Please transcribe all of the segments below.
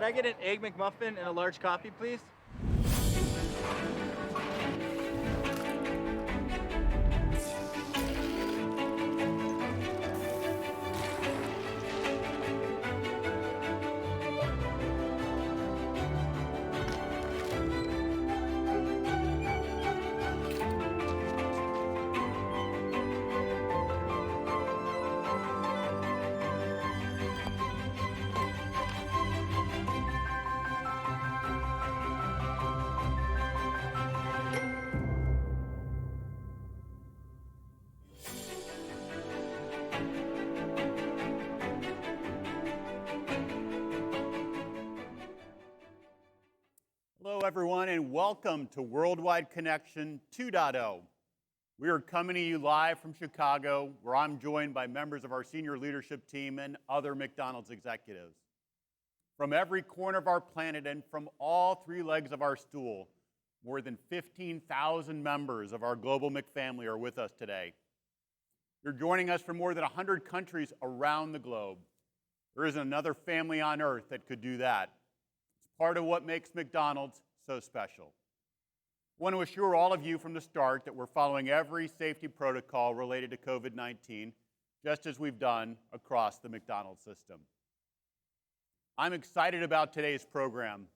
Can I get an Egg McMuffin and a large coffee, please? Hello, everyone, and welcome to Worldwide Connection 2.0. We are coming to you live from Chicago, where I'm joined by members of our senior leadership team and other McDonald's executives. From every corner of our planet and from all three legs of our stool, more than 15,000 members of our global McFamily are with us today. You're joining us from more than 100 countries around the globe. There isn't another family on earth that could do that. Part of what makes McDonald's so special. I want to assure all of you from the start that we're following every safety protocol related to COVID-19, just as we've done across the McDonald's system. I'm excited about today's program.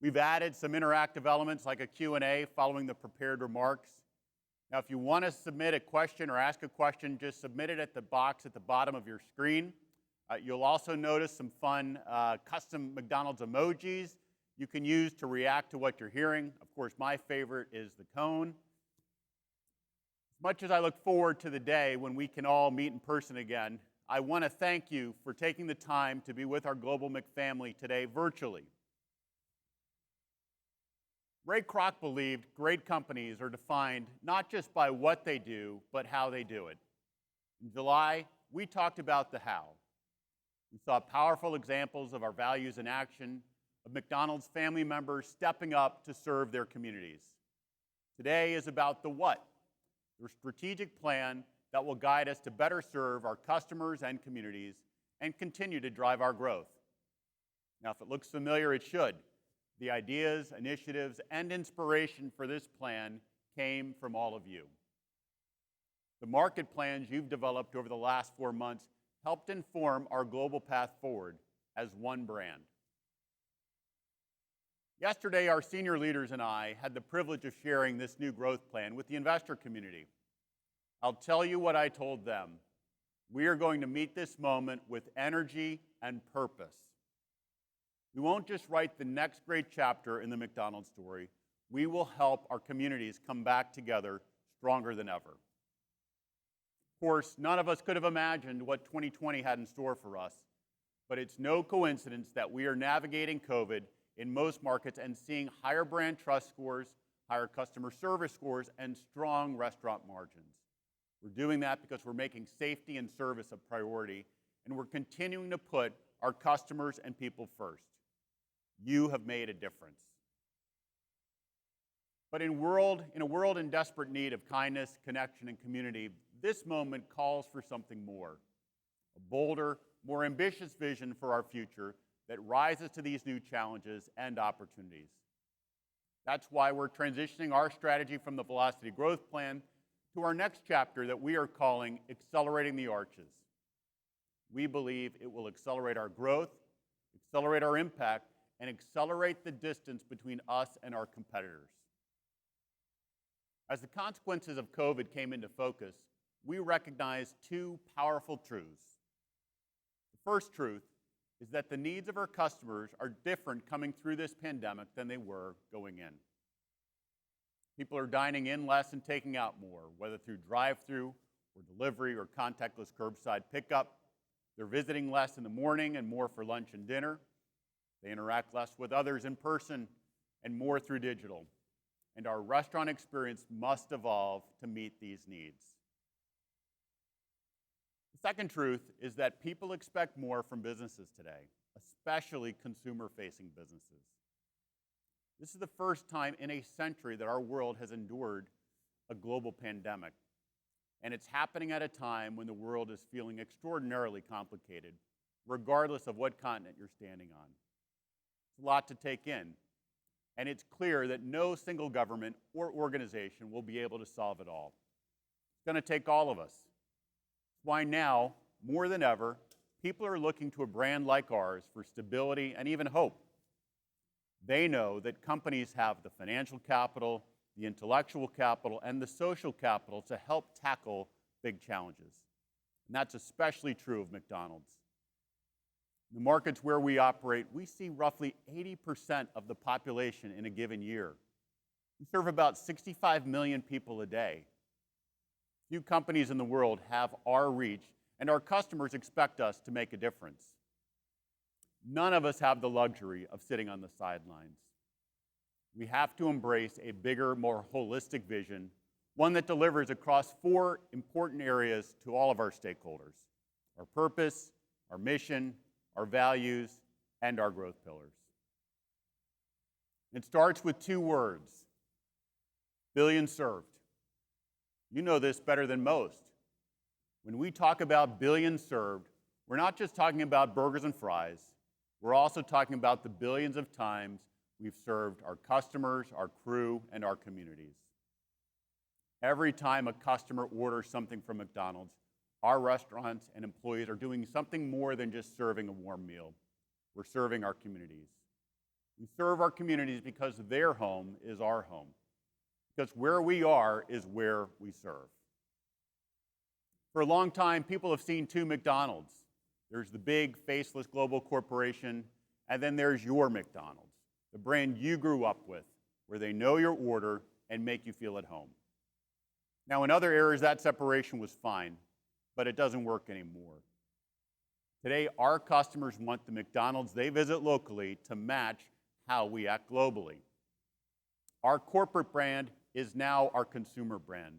We've added some interactive elements like a Q&A following the prepared remarks. Now, if you want to submit a question or ask a question, just submit it at the box at the bottom of your screen. You'll also notice some fun custom McDonald's emojis you can use to react to what you're hearing. Of course, my favorite is the cone. As much as I look forward to the day when we can all meet in person again, I want to thank you for taking the time to be with our global McFamily today virtually. Ray Kroc believed great companies are defined not just by what they do, but how they do it. In July, we talked about the how. We saw powerful examples of our values in action, of McDonald's family members stepping up to serve their communities. Today is about the what, the strategic plan that will guide us to better serve our customers and communities and continue to drive our growth. Now, if it looks familiar, it should. The ideas, initiatives, and inspiration for this plan came from all of you. The market plans you've developed over the last 4 months helped inform our global path forward as one brand. Yesterday, our senior leaders and I had the privilege of sharing this new growth plan with the investor community. I'll tell you what I told them. We are going to meet this moment with energy and purpose. We won't just write the next great chapter in the McDonald's story. We will help our communities come back together stronger than ever. Of course, none of us could have imagined what 2020 had in store for us, but it's no coincidence that we are navigating COVID in most markets and seeing higher brand trust scores, higher customer service scores, and strong restaurant margins. We're doing that because we're making safety and service a priority, and we're continuing to put our customers and people first. You have made a difference. But in a world in desperate need of kindness, connection, and community, this moment calls for something more, a bolder, more ambitious vision for our future that rises to these new challenges and opportunities. That's why we're transitioning our strategy from the Velocity Growth Plan to our next chapter that we are calling Accelerating the Arches. We believe it will accelerate our growth, accelerate our impact, and accelerate the distance between us and our competitors. As the consequences of COVID came into focus, we recognized two powerful truths. The first truth is that the needs of our customers are different coming through this pandemic than they were going in. People are dining in less and taking out more, whether through drive-through or delivery or contactless curbside pickup. They're visiting less in the morning and more for lunch and dinner. They interact less with others in person and more through digital. And our restaurant experience must evolve to meet these needs. The second truth is that people expect more from businesses today, especially consumer-facing businesses. This is the first time in a century that our world has endured a global pandemic. And it's happening at a time when the world is feeling extraordinarily complicated, regardless of what continent you're standing on. It's a lot to take in. And it's clear that no single government or organization will be able to solve it all. It's going to take all of us. That's why now, more than ever, people are looking to a brand like ours for stability and even hope. They know that companies have the financial capital, the intellectual capital, and the social capital to help tackle big challenges. And that's especially true of McDonald's. In the markets where we operate, we see roughly 80% of the population in a given year. We serve about 65 million people a day. Few companies in the world have our reach, and our customers expect us to make a difference. None of us have the luxury of sitting on the sidelines. We have to embrace a bigger, more holistic vision, one that delivers across 4 important areas to all of our stakeholders: our purpose, our mission, our values, and our growth pillars. It starts with 2 words: billions served. You know this better than most. When we talk about billions served, we're not just talking about burgers and fries. We're also talking about the billions of times we've served our customers, our crew, and our communities. Every time a customer orders something from McDonald's, our restaurants and employees are doing something more than just serving a warm meal. We're serving our communities. We serve our communities because their home is our home. Because where we are is where we serve. For a long time, people have seen 2 McDonald's. There's the big, faceless global corporation, and then there's your McDonald's, the brand you grew up with, where they know your order and make you feel at home. Now, in other areas, that separation was fine, but it doesn't work anymore. Today, our customers want the McDonald's they visit locally to match how we act globally. Our corporate brand is now our consumer brand.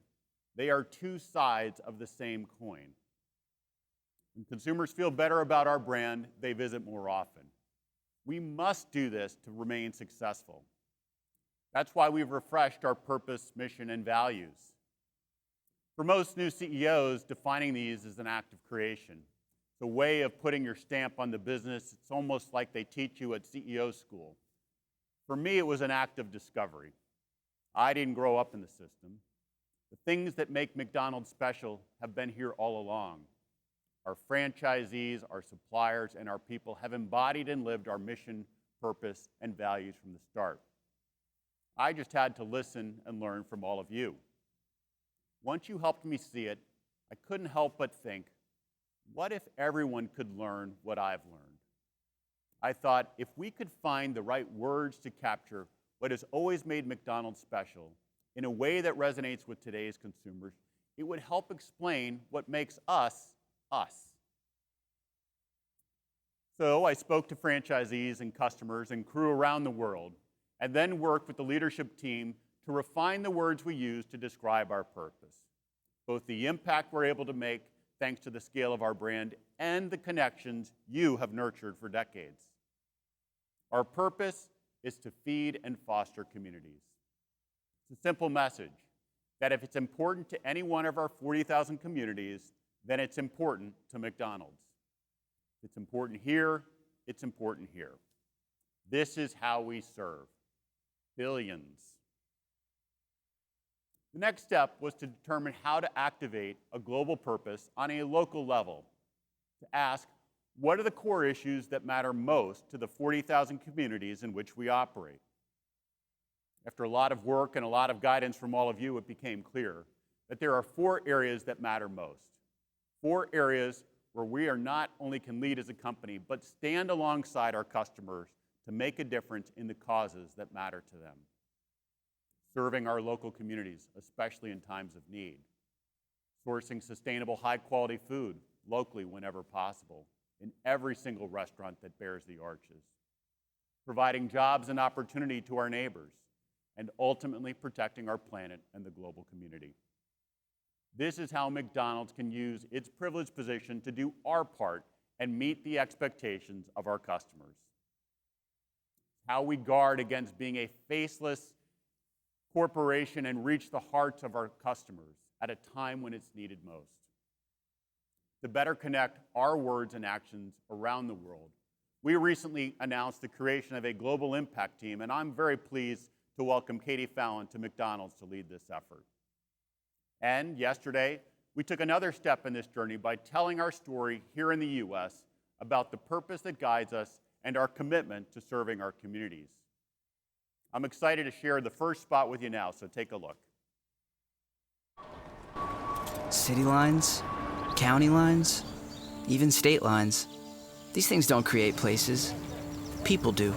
They are 2 sides of the same coin. When consumers feel better about our brand, they visit more often. We must do this to remain successful. That's why we've refreshed our purpose, mission, and values. For most new CEOs, defining these is an act of creation. It's a way of putting your stamp on the business. It's almost like they teach you at CEO school. For me, it was an act of discovery. I didn't grow up in the system. The things that make McDonald's special have been here all along. Our franchisees, our suppliers, and our people have embodied and lived our mission, purpose, and values from the start. I just had to listen and learn from all of you. Once you helped me see it, I couldn't help but think, what if everyone could learn what I've learned? I thought, if we could find the right words to capture what has always made McDonald's special in a way that resonates with today's consumers, it would help explain what makes us, us. So I spoke to franchisees and customers and crew around the world, and then worked with the leadership team to refine the words we use to describe our purpose, both the impact we're able to make thanks to the scale of our brand and the connections you have nurtured for decades. Our purpose is to feed and foster communities. It's a simple message that if it's important to any one of our 40,000 communities, then it's important to McDonald's. If it's important here, it's important here. This is how we serve billions. The next step was to determine how to activate a global purpose on a local level, to ask, what are the core issues that matter most to the 40,000 communities in which we operate? After a lot of work and a lot of guidance from all of you, it became clear that there are 4 areas that matter most. 4 areas where we are not only can lead as a company, but stand alongside our customers to make a difference in the causes that matter to them. Serving our local communities, especially in times of need. Sourcing sustainable, high-quality food locally whenever possible, in every single restaurant that bears the arches. Providing jobs and opportunity to our neighbors, and ultimately protecting our planet and the global community. This is how McDonald's can use its privileged position to do our part and meet the expectations of our customers. How we guard against being a faceless corporation and reach the hearts of our customers at a time when it's needed most. To better connect our words and actions around the world, We recently announced the creation of a global impact team, and I'm very pleased to welcome Katie Fallon to McDonald's to lead this effort. And yesterday, we took another step in this journey by telling our story here in the U.S. about the purpose that guides us and our commitment to serving our communities. I'm excited to share the first spot with you now, so take a look. City lines, county lines, even state lines. These things don't create places. People do.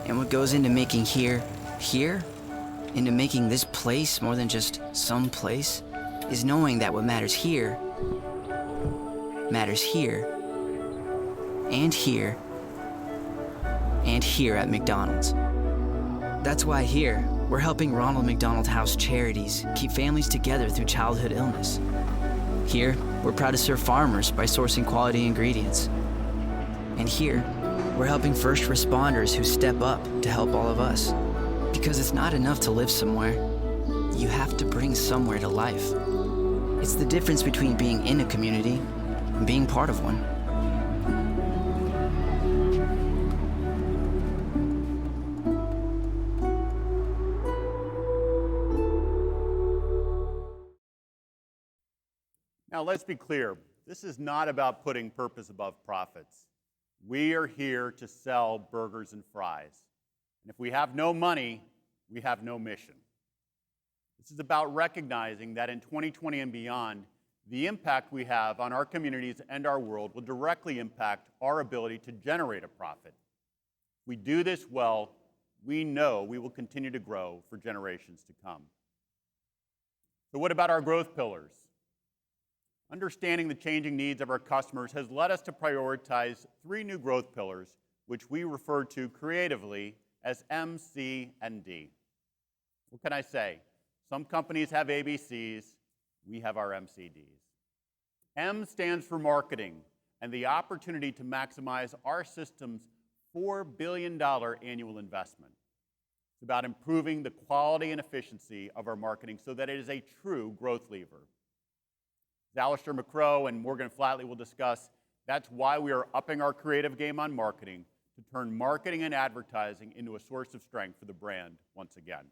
And what goes into making here, into making this place more than just some place, is knowing that what matters here, and here, and here at McDonald's. That's why here, we're helping Ronald McDonald House Charities keep families together through childhood illness. Here, we're proud to serve farmers by sourcing quality ingredients. And here, we're helping first responders who step up to help all of us. Because it's not enough to live somewhere. You have to bring somewhere to life. It's the difference between being in a community and being part of one. Now, let's be clear. This is not about putting purpose above profits. We are here to sell burgers and fries. And if we have no money, we have no mission. This is about recognizing that in 2020 and beyond, the impact we have on our communities and our world will directly impact our ability to generate a profit. If we do this well, we know we will continue to grow for generations to come. So what about our growth pillars? Understanding the changing needs of our customers has led us to prioritize 3 new growth pillars, which we refer to creatively as M, C, and D. What can I say? Some companies have ABCs, we have our MCDs. M stands for marketing and the opportunity to maximize our system's $4 billion annual investment. It's about improving the quality and efficiency of our marketing so that it is a true growth lever. As Alistair McCrow and Morgan Flatley will discuss, that's why we are upping our creative game on marketing to turn marketing and advertising into a source of strength for the brand once again.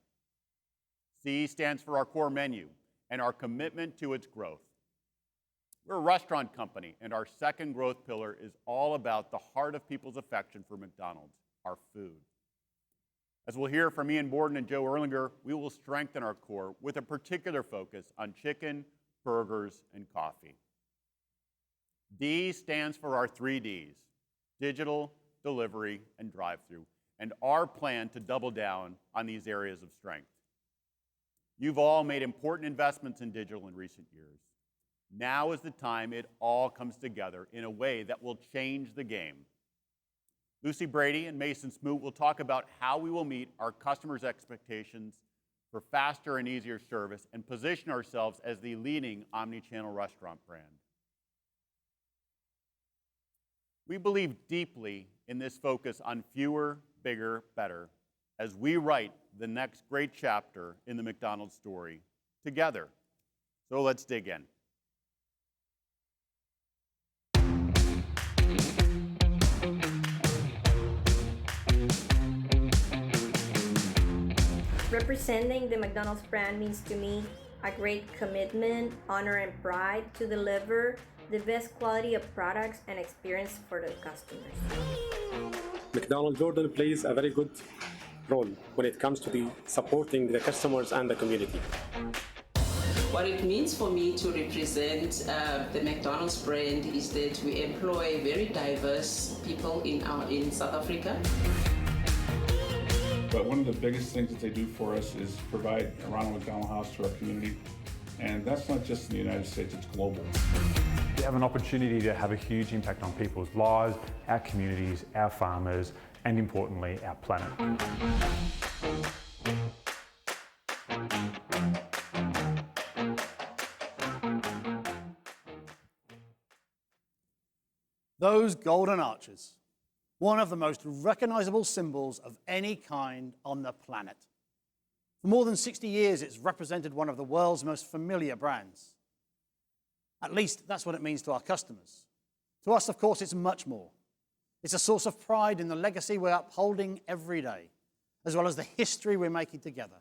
C stands for our core menu and our commitment to its growth. We're a restaurant company, and our second growth pillar is all about the heart of people's affection for McDonald's, our food. As we'll hear from Ian Borden and Joe Erlinger, we will strengthen our core with a particular focus on chicken, burgers, and coffee. D stands for our 3 Ds, digital, delivery, and drive-through, and our plan to double down on these areas of strength. You've all made important investments in digital in recent years. Now is the time it all comes together in a way that will change the game. Lucy Brady and Mason Smoot will talk about how we will meet our customers' expectations for faster and easier service and position ourselves as the leading omni-channel restaurant brand. We believe deeply in this focus on fewer, bigger, better as we write the next great chapter in the McDonald's story together. So let's dig in. Representing the McDonald's brand means to me a great commitment, honor, and pride to deliver the best quality of products and experience for the customers. McDonald's Jordan plays a very good role when it comes to the supporting the customers and the community. What it means for me to represent the McDonald's brand is that we employ very diverse people in South Africa. But one of the biggest things that they do for us is provide a Ronald McDonald House to our community. And that's not just in the United States, it's global. We have an opportunity to have a huge impact on people's lives, our communities, our farmers, and importantly, our planet. Those golden arches, one of the most recognizable symbols of any kind on the planet. For more than 60 years, it's represented one of the world's most familiar brands. At least that's what it means to our customers. To us, of course, it's much more. It's a source of pride in the legacy we're upholding every day, as well as the history we're making together.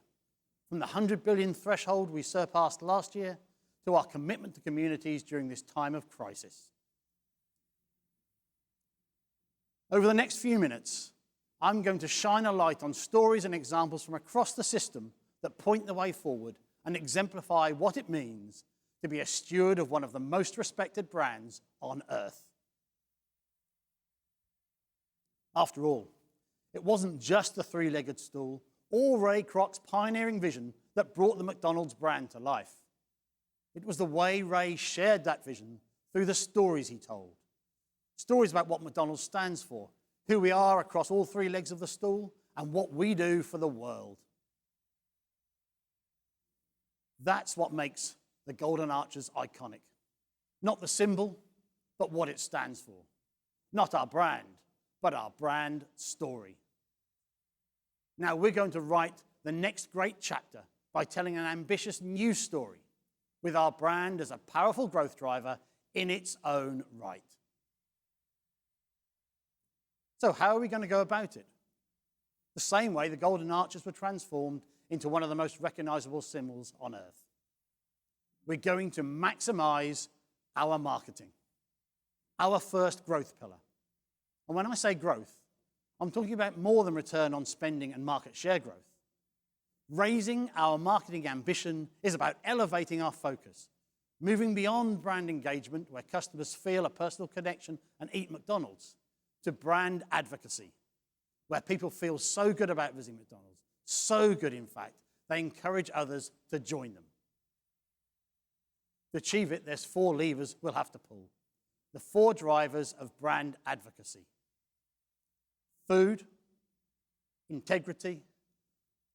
From the 100 billion threshold we surpassed last year to our commitment to communities during this time of crisis. Over the next few minutes, I'm going to shine a light on stories and examples from across the system that point the way forward and exemplify what it means to be a steward of one of the most respected brands on earth. After all, it wasn't just the three-legged stool or Ray Kroc's pioneering vision that brought the McDonald's brand to life. It was the way Ray shared that vision through the stories he told. Stories about what McDonald's stands for, who we are across all three legs of the stool, and what we do for the world. That's what makes the Golden Arches iconic. Not the symbol, but what it stands for. Not our brand, but our brand story. Now we're going to write the next great chapter by telling an ambitious new story with our brand as a powerful growth driver in its own right. So how are we going to go about it? The same way the Golden Arches were transformed into one of the most recognizable symbols on earth. We're going to maximize our marketing, our first growth pillar. And when I say growth, I'm talking about more than return on spending and market share growth. Raising our marketing ambition is about elevating our focus, moving beyond brand engagement, where customers feel a personal connection and eat McDonald's, to brand advocacy, where people feel so good about visiting McDonald's, so good, in fact, they encourage others to join them. To achieve it, there's 4 levers we'll have to pull. The 4 drivers of brand advocacy: food, integrity,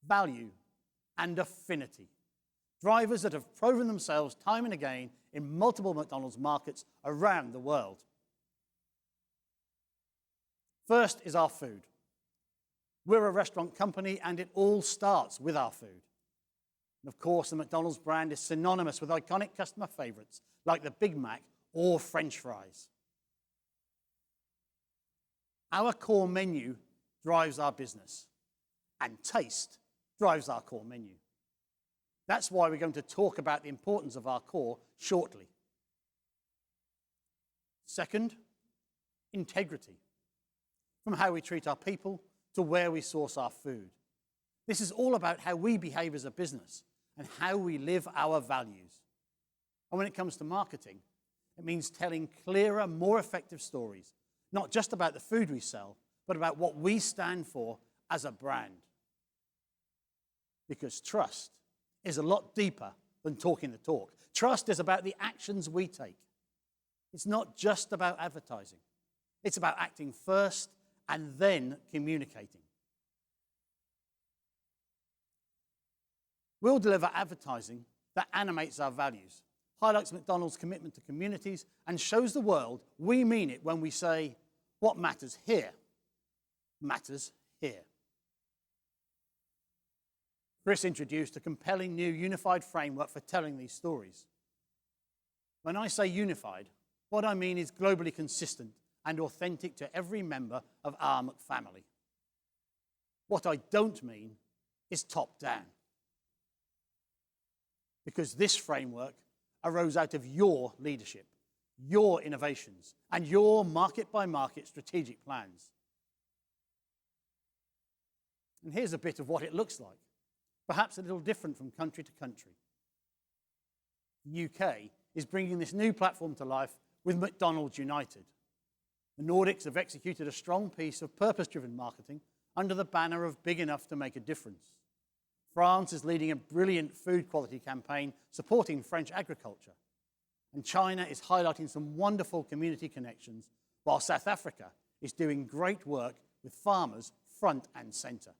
value, and affinity. Drivers that have proven themselves time and again in multiple McDonald's markets around the world. First is our food. We're a restaurant company, and it all starts with our food. And of course, the McDonald's brand is synonymous with iconic customer favorites like the Big Mac or French fries. Our core menu drives our business, and taste drives our core menu. That's why we're going to talk about the importance of our core shortly. Second, integrity. From how we treat our people to where we source our food. This is all about how we behave as a business and how we live our values. And when it comes to marketing, it means telling clearer, more effective stories, not just about the food we sell, but about what we stand for as a brand. Because trust is a lot deeper than talking the talk. Trust is about the actions we take. It's not just about advertising. It's about acting first and then communicating. We'll deliver advertising that animates our values, highlights McDonald's commitment to communities, and shows the world we mean it when we say, what matters here matters here. Chris introduced a compelling new unified framework for telling these stories. When I say unified, what I mean is globally consistent and authentic to every member of our McFamily. What I don't mean is top-down. Because this framework arose out of your leadership, your innovations, and your market-by-market strategic plans. And here's a bit of what it looks like, perhaps a little different from country to country. The UK is bringing this new platform to life with McDonald's United. The Nordics have executed a strong piece of purpose-driven marketing under the banner of Big Enough to Make a Difference. France is leading a brilliant food quality campaign supporting French agriculture. And China is highlighting some wonderful community connections, while South Africa is doing great work with farmers front and center.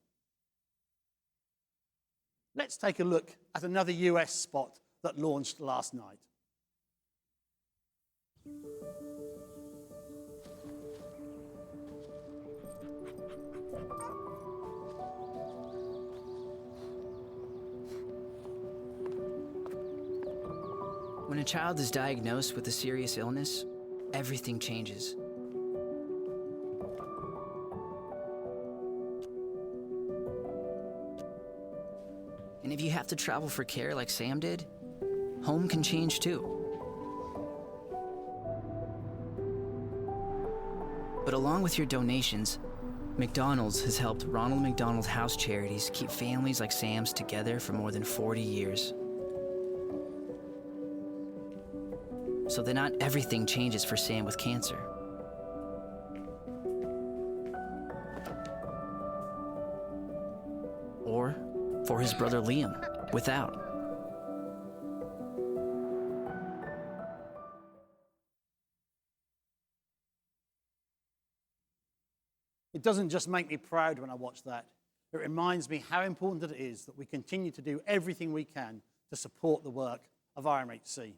Let's take a look at another US spot that launched last night. When a child is diagnosed with a serious illness, everything changes. And if you have to travel for care like Sam did, home can change too. But along with your donations, McDonald's has helped Ronald McDonald House Charities keep families like Sam's together for more than 40 years. So that not everything changes for Sam with cancer. Or for his brother Liam without. It doesn't just make me proud when I watch that. It reminds me how important it is that we continue to do everything we can to support the work of RMHC.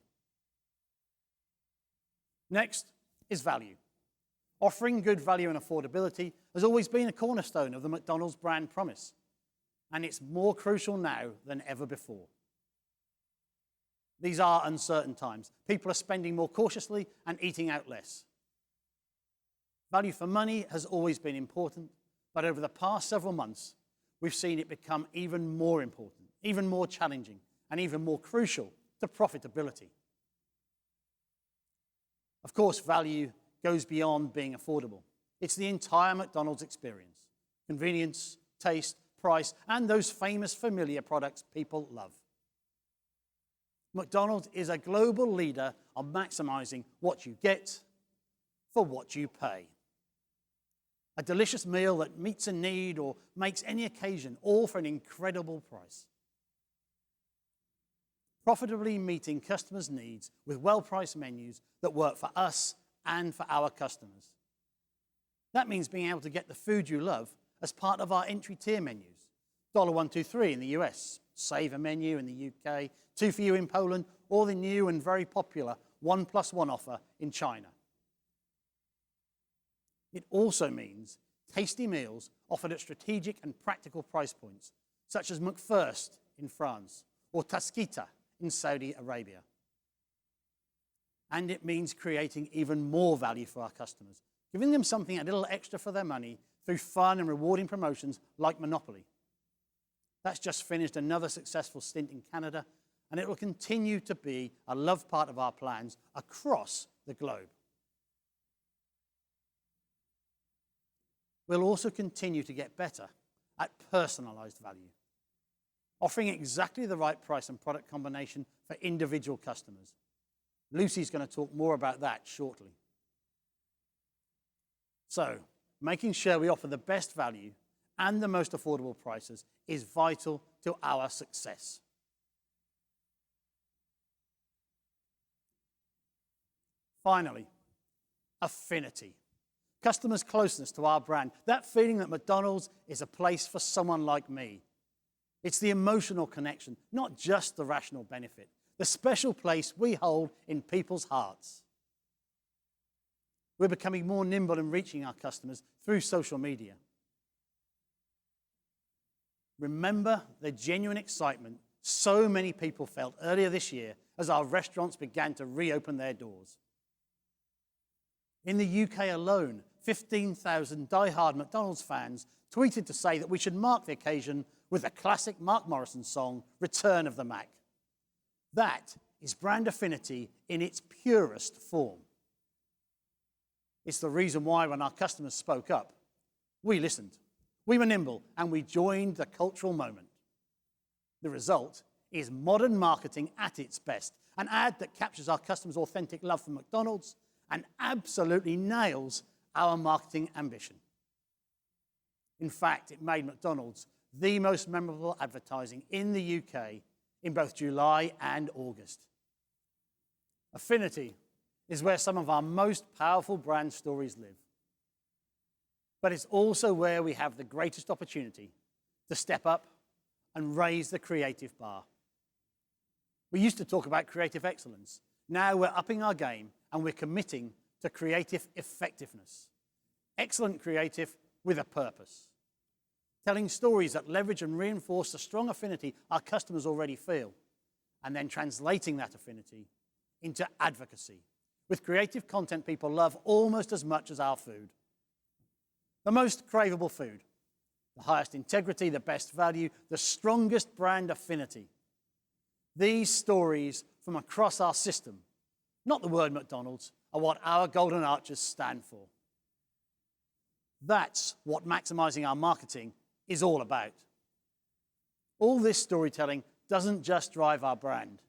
Next is value. Offering good value and affordability has always been a cornerstone of the McDonald's brand promise, and it's more crucial now than ever before. These are uncertain times. People are spending more cautiously and eating out less. Value for money has always been important, but over the past several months, we've seen it become even more important, even more challenging, and even more crucial to profitability. Of course, value goes beyond being affordable. It's the entire McDonald's experience: convenience, taste, price, and those famous familiar products people love. McDonald's is a global leader on maximizing what you get for what you pay. A delicious meal that meets a need or makes any occasion, all for an incredible price. Profitably meeting customers' needs with well-priced menus that work for us and for our customers. That means being able to get the food you love as part of our entry tier menus. $1, $2, $3 in the US, Saver menu in the UK, 2 for You in Poland, or the new and very popular 1+1 offer in China. It also means tasty meals offered at strategic and practical price points, such as McFirst in France or Tasquita in Saudi Arabia. And it means creating even more value for our customers, giving them something a little extra for their money through fun and rewarding promotions like Monopoly. That's just finished another successful stint in Canada, and it will continue to be a loved part of our plans across the globe. We'll also continue to get better at personalized value, offering exactly the right price and product combination for individual customers. Lucy's going to talk more about that shortly. So, making sure we offer the best value and the most affordable prices is vital to our success. Finally, affinity. Customers' closeness to our brand, that feeling that McDonald's is a place for someone like me. It's the emotional connection, not just the rational benefit, the special place we hold in people's hearts. We're becoming more nimble in reaching our customers through social media. Remember the genuine excitement so many people felt earlier this year as our restaurants began to reopen their doors. In the UK alone, 15,000 die-hard McDonald's fans tweeted to say that we should mark the occasion with the classic Mark Morrison song, Return of the Mac. That is brand affinity in its purest form. It's the reason why when our customers spoke up, we listened. We were nimble and we joined the cultural moment. The result is modern marketing at its best, an ad that captures our customers' authentic love for McDonald's and absolutely nails our marketing ambition. In fact, it made McDonald's the most memorable advertising in the UK in both July and August. Affinity is where some of our most powerful brand stories live. But it's also where we have the greatest opportunity to step up and raise the creative bar. We used to talk about creative excellence. Now we're upping our game and we're committing to creative effectiveness. Excellent creative with a purpose. Telling stories that leverage and reinforce the strong affinity our customers already feel, and then translating that affinity into advocacy with creative content people love almost as much as our food. The most craveable food, the highest integrity, the best value, the strongest brand affinity. These stories from across our system, not the word McDonald's, are what our golden arches stand for. That's what maximizing our marketing is all about. All this storytelling doesn't just drive our brand.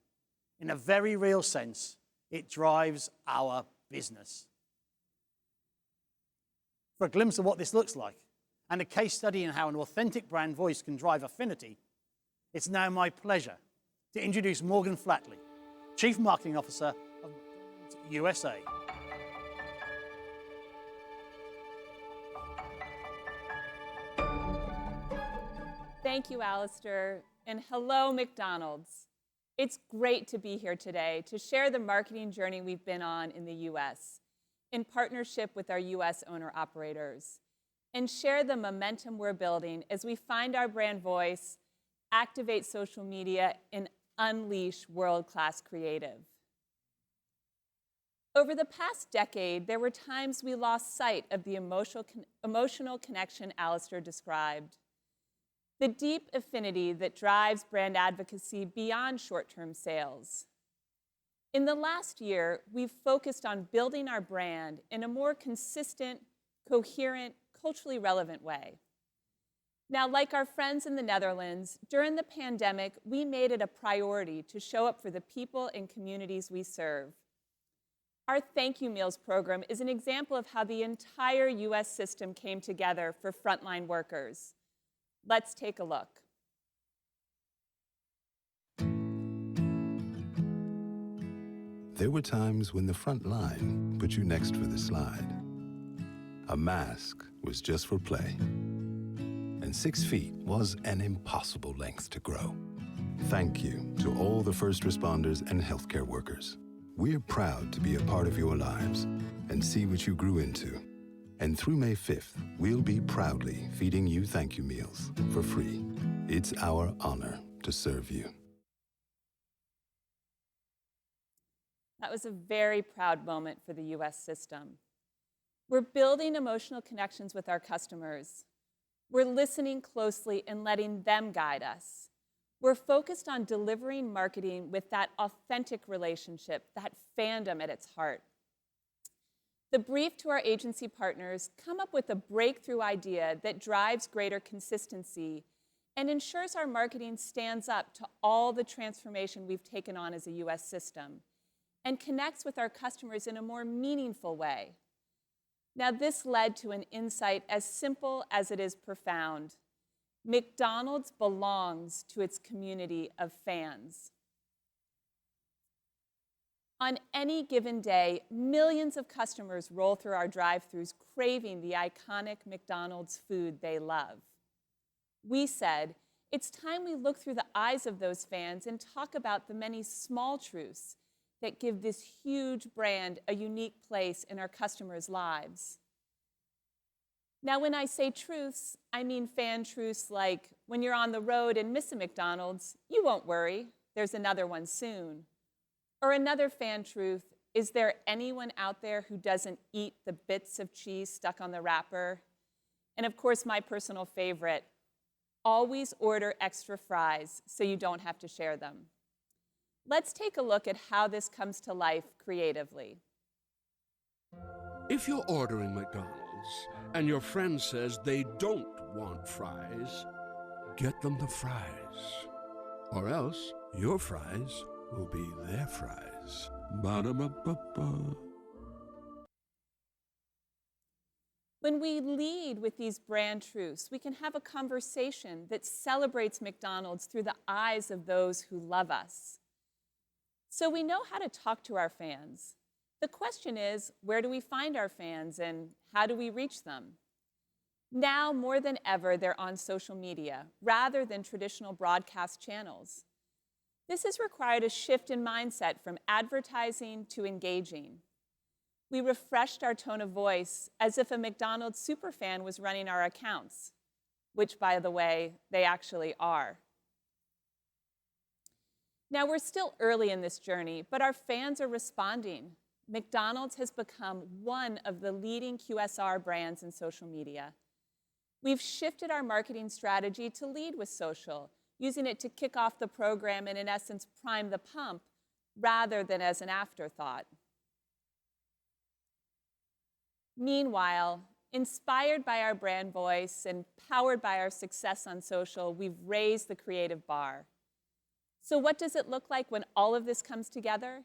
In a very real sense, it drives our business. For a glimpse of what this looks like and a case study in how an authentic brand voice can drive affinity, it's now my pleasure to introduce Morgan Flatley, Chief Marketing Officer of McDonald's USA. Thank you, Alistair, and hello, McDonald's. It's great to be here today to share the marketing journey we've been on in the U.S. in partnership with our U.S. owner-operators, and share the momentum we're building as we find our brand voice, activate social media, and unleash world-class creative. Over the past decade, there were times we lost sight of the emotional connection Alistair described. The deep affinity that drives brand advocacy beyond short-term sales. In the last year, we've focused on building our brand in a more consistent, coherent, culturally relevant way. Now, like our friends in the Netherlands, during the pandemic, we made it a priority to show up for the people and communities we serve. Our Thank You Meals program is an example of how the entire U.S. system came together for frontline workers. Let's take a look. There were times when the front line put you next for the slide. A mask was just for play. And 6 feet was an impossible length to grow. Thank you to all the first responders and healthcare workers. We're proud to be a part of your lives and see what you grew into. And through May 5th, we'll be proudly feeding you thank you meals for free. It's our honor to serve you. That was a very proud moment for the U.S. system. We're building emotional connections with our customers. We're listening closely and letting them guide us. We're focused on delivering marketing with that authentic relationship, that fandom at its heart. The brief to our agency partners come up with a breakthrough idea that drives greater consistency and ensures our marketing stands up to all the transformation we've taken on as a U.S. system and connects with our customers in a more meaningful way. Now, this led to an insight as simple as it is profound. McDonald's belongs to its community of fans. On any given day, millions of customers roll through our drive-thrus craving the iconic McDonald's food they love. We said, it's time we look through the eyes of those fans and talk about the many small truths that give this huge brand a unique place in our customers' lives. Now, when I say truths, I mean fan truths like, when you're on the road and miss a McDonald's, you won't worry, there's another one soon. Or another fan truth, is there anyone out there who doesn't eat the bits of cheese stuck on the wrapper? And of course, my personal favorite, always order extra fries so you don't have to share them. Let's take a look at how this comes to life creatively. If you're ordering McDonald's and your friend says they don't want fries, get them the fries. Or else your fries will be their fries. Ba-da-ba-ba-ba. When we lead with these brand truths, we can have a conversation that celebrates McDonald's through the eyes of those who love us. So we know how to talk to our fans. The question is, where do we find our fans and how do we reach them? Now, more than ever, they're on social media rather than traditional broadcast channels. This has required a shift in mindset from advertising to engaging. We refreshed our tone of voice as if a McDonald's superfan was running our accounts, which, by the way, they actually are. Now, we're still early in this journey, but our fans are responding. McDonald's has become one of the leading QSR brands in social media. We've shifted our marketing strategy to lead with social, using it to kick off the program and, in essence, prime the pump rather than as an afterthought. Meanwhile, inspired by our brand voice and powered by our success on social, we've raised the creative bar. So what does it look like when all of this comes together?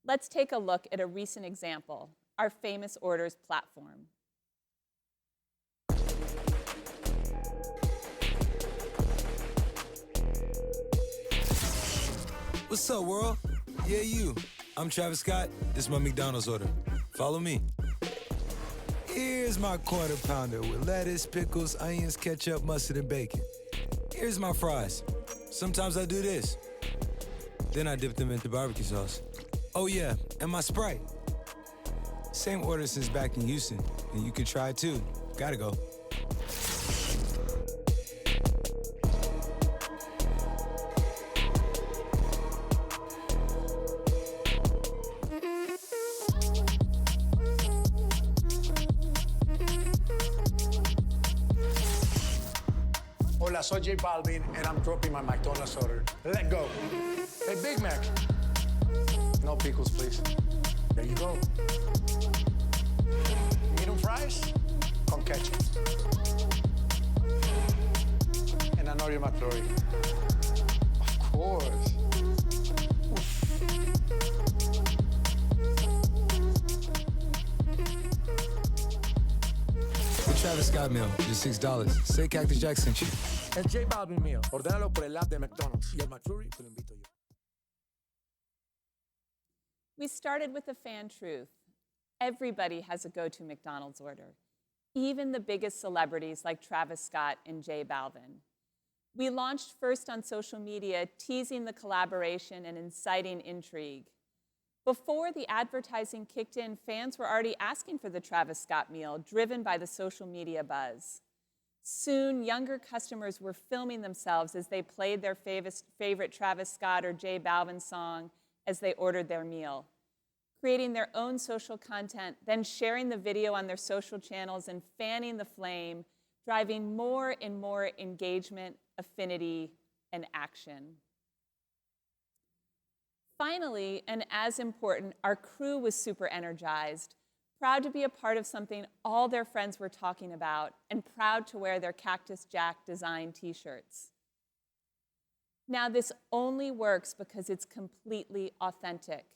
Let's take a look at a recent example, our Famous Orders platform. What's up, world? Yeah, you. I'm Travis Scott. This is my McDonald's order. Follow me. Here's my quarter pounder with lettuce, pickles, onions, ketchup, mustard, and bacon. Here's my fries. Sometimes I do this. Then I dip them into barbecue sauce. Oh yeah, and my Sprite. Same order since back in Houston, and you can try it too. Gotta go. Hola, soy J Balvin, and I'm dropping my McDonald's order. Let go. Hey, Big Mac. No pickles, please. There you go. Medium fries, con ketchup. And an Oreo McFlurry. Of course. The Travis Scott meal, just $6. Say Cactus Jack sent you. El J Balvin meal. Ordénalo por el app de McDonald's. Y el McFlurry te lo invito yo. We started with a fan truth. Everybody has a go-to McDonald's order, even the biggest celebrities like Travis Scott and J Balvin. We launched first on social media, teasing the collaboration and inciting intrigue. Before the advertising kicked in, fans were already asking for the Travis Scott meal, driven by the social media buzz. Soon, younger customers were filming themselves as they played their favorite Travis Scott or J Balvin song as they ordered their meal, creating their own social content, then sharing the video on their social channels and fanning the flame, driving more and more engagement, affinity, and action. Finally, and as important, our crew was super energized, proud to be a part of something all their friends were talking about, and proud to wear their Cactus Jack design t-shirts. Now, this only works because it's completely authentic.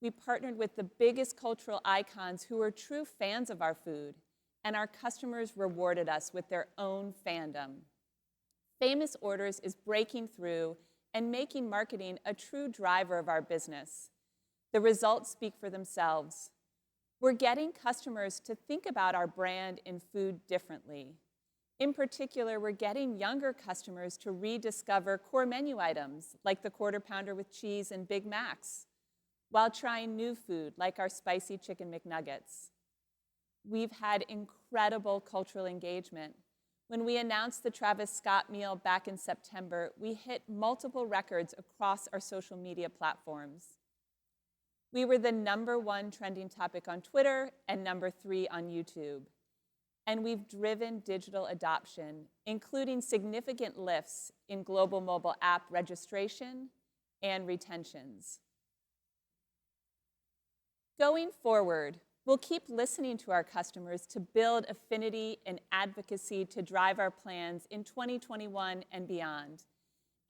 We partnered with the biggest cultural icons who are true fans of our food, and our customers rewarded us with their own fandom. Famous Orders is breaking through and making marketing a true driver of our business. The results speak for themselves. We're getting customers to think about our brand and food differently. In particular, we're getting younger customers to rediscover core menu items like the Quarter Pounder with cheese and Big Macs, while trying new food like our spicy chicken McNuggets. We've had incredible cultural engagement. When we announced the Travis Scott meal back in September, we hit multiple records across our social media platforms. We were the #1 trending topic on Twitter and #3 on YouTube. And we've driven digital adoption, including significant lifts in global mobile app registration and retentions. Going forward, we'll keep listening to our customers to build affinity and advocacy to drive our plans in 2021 and beyond.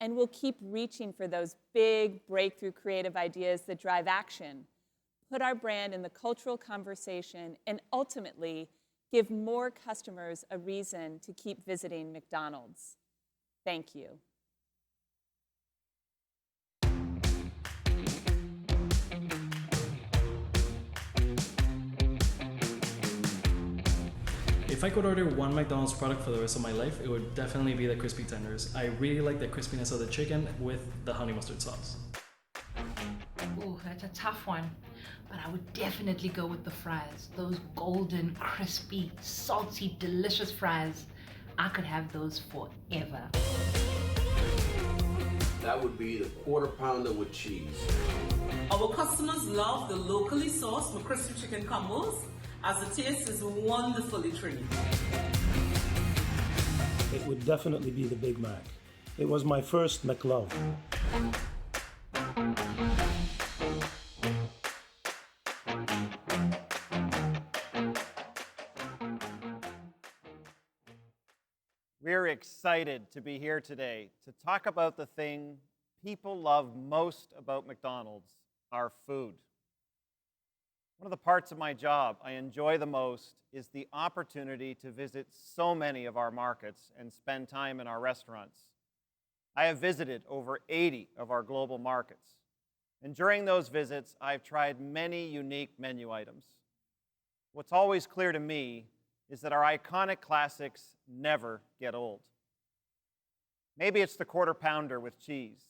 And we'll keep reaching for those big breakthrough creative ideas that drive action, put our brand in the cultural conversation, and ultimately give more customers a reason to keep visiting McDonald's. Thank you. If I could order one McDonald's product for the rest of my life, it would definitely be the crispy tenders. I really like the crispiness of the chicken with the honey mustard sauce. Ooh, that's a tough one. But I would definitely go with the fries. Those golden, crispy, salty, delicious fries. I could have those forever. That would be the Quarter Pounder with cheese. Our customers love the locally sourced McCrispy chicken combos, as the taste is wonderfully treated. it would definitely be the Big Mac. It was my first McLove. We're excited to be here today to talk about the thing people love most about McDonald's, our food. One of the parts of my job I enjoy the most is the opportunity to visit so many of our markets and spend time in our restaurants. I have visited over 80 of our global markets, and during those visits, I've tried many unique menu items. What's always clear to me is that our iconic classics never get old. Maybe it's the Quarter Pounder with cheese,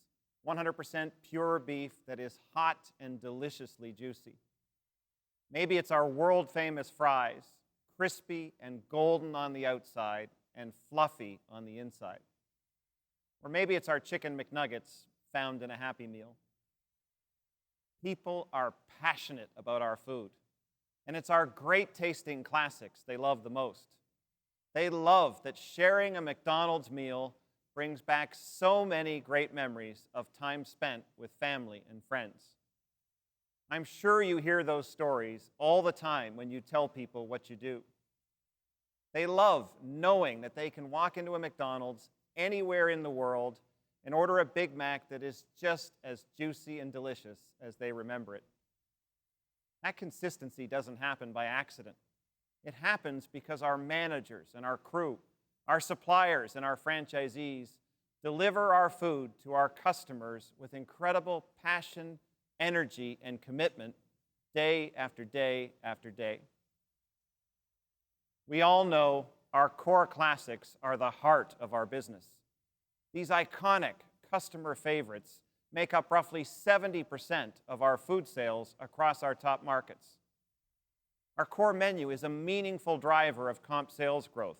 100% pure beef that is hot and deliciously juicy. Maybe it's our world-famous fries, crispy and golden on the outside and fluffy on the inside. Or maybe it's our chicken McNuggets found in a Happy Meal. People are passionate about our food, and it's our great-tasting classics they love the most. They love that sharing a McDonald's meal brings back so many great memories of time spent with family and friends. I'm sure you hear those stories all the time when you tell people what you do. They love knowing that they can walk into a McDonald's anywhere in the world and order a Big Mac that is just as juicy and delicious as they remember it. That consistency doesn't happen by accident. It happens because our managers and our crew, our suppliers and our franchisees deliver our food to our customers with incredible passion, energy, and commitment day after day after day. We all know our core classics are the heart of our business. These iconic customer favorites make up roughly 70% of our food sales across our top markets. Our core menu is a meaningful driver of comp sales growth,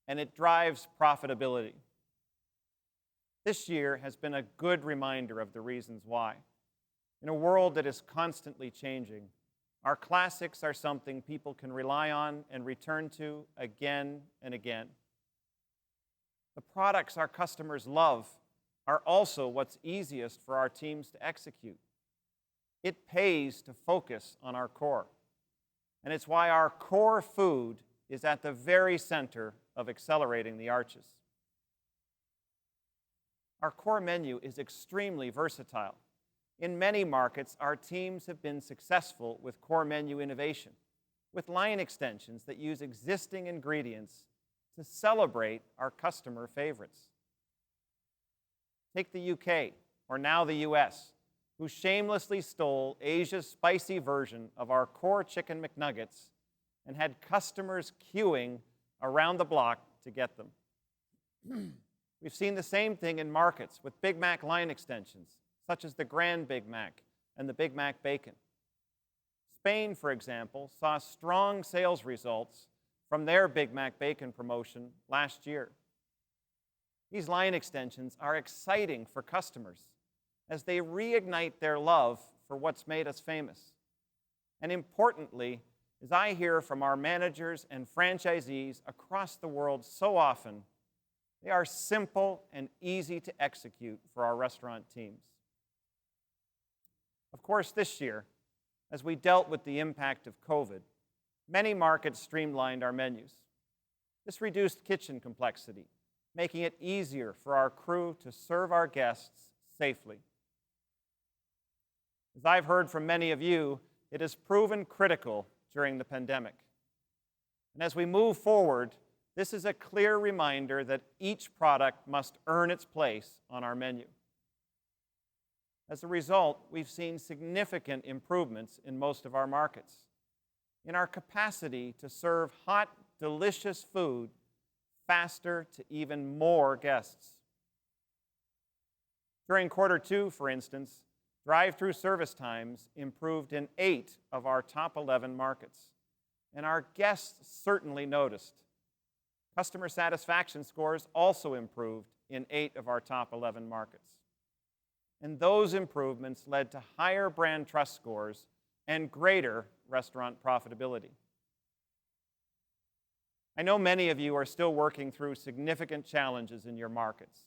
and it drives profitability. This year has been a good reminder of the reasons why. In a world that is constantly changing, our classics are something people can rely on and return to again and again. The products our customers love are also what's easiest for our teams to execute. It pays to focus on our core, and it's why our core food is at the very center of accelerating the arches. Our core menu is extremely versatile. In many markets, our teams have been successful with core menu innovation, with line extensions that use existing ingredients to celebrate our customer favorites. Take the UK, or now the US, who shamelessly stole Asia's spicy version of our core chicken McNuggets and had customers queuing around the block to get them. We've seen the same thing in markets with Big Mac line extensions, such as the Grand Big Mac and the Big Mac Bacon. Spain, for example, saw strong sales results from their Big Mac Bacon promotion last year. These line extensions are exciting for customers as they reignite their love for what's made us famous. And importantly, as I hear from our managers and franchisees across the world so often, they are simple and easy to execute for our restaurant teams. Of course, this year, as we dealt with the impact of COVID, many markets streamlined our menus. This reduced kitchen complexity, making it easier for our crew to serve our guests safely. As I've heard from many of you, it has proven critical during the pandemic. And as we move forward, this is a clear reminder that each product must earn its place on our menu. As a result, we've seen significant improvements in most of our markets, in our capacity to serve hot, delicious food faster to even more guests. During Q2, for instance, drive-through service times improved in 8 of our top 11 markets, and our guests certainly noticed. Customer satisfaction scores also improved in 8 of our top 11 markets. And those improvements led to higher brand trust scores and greater restaurant profitability. I know many of you are still working through significant challenges in your markets.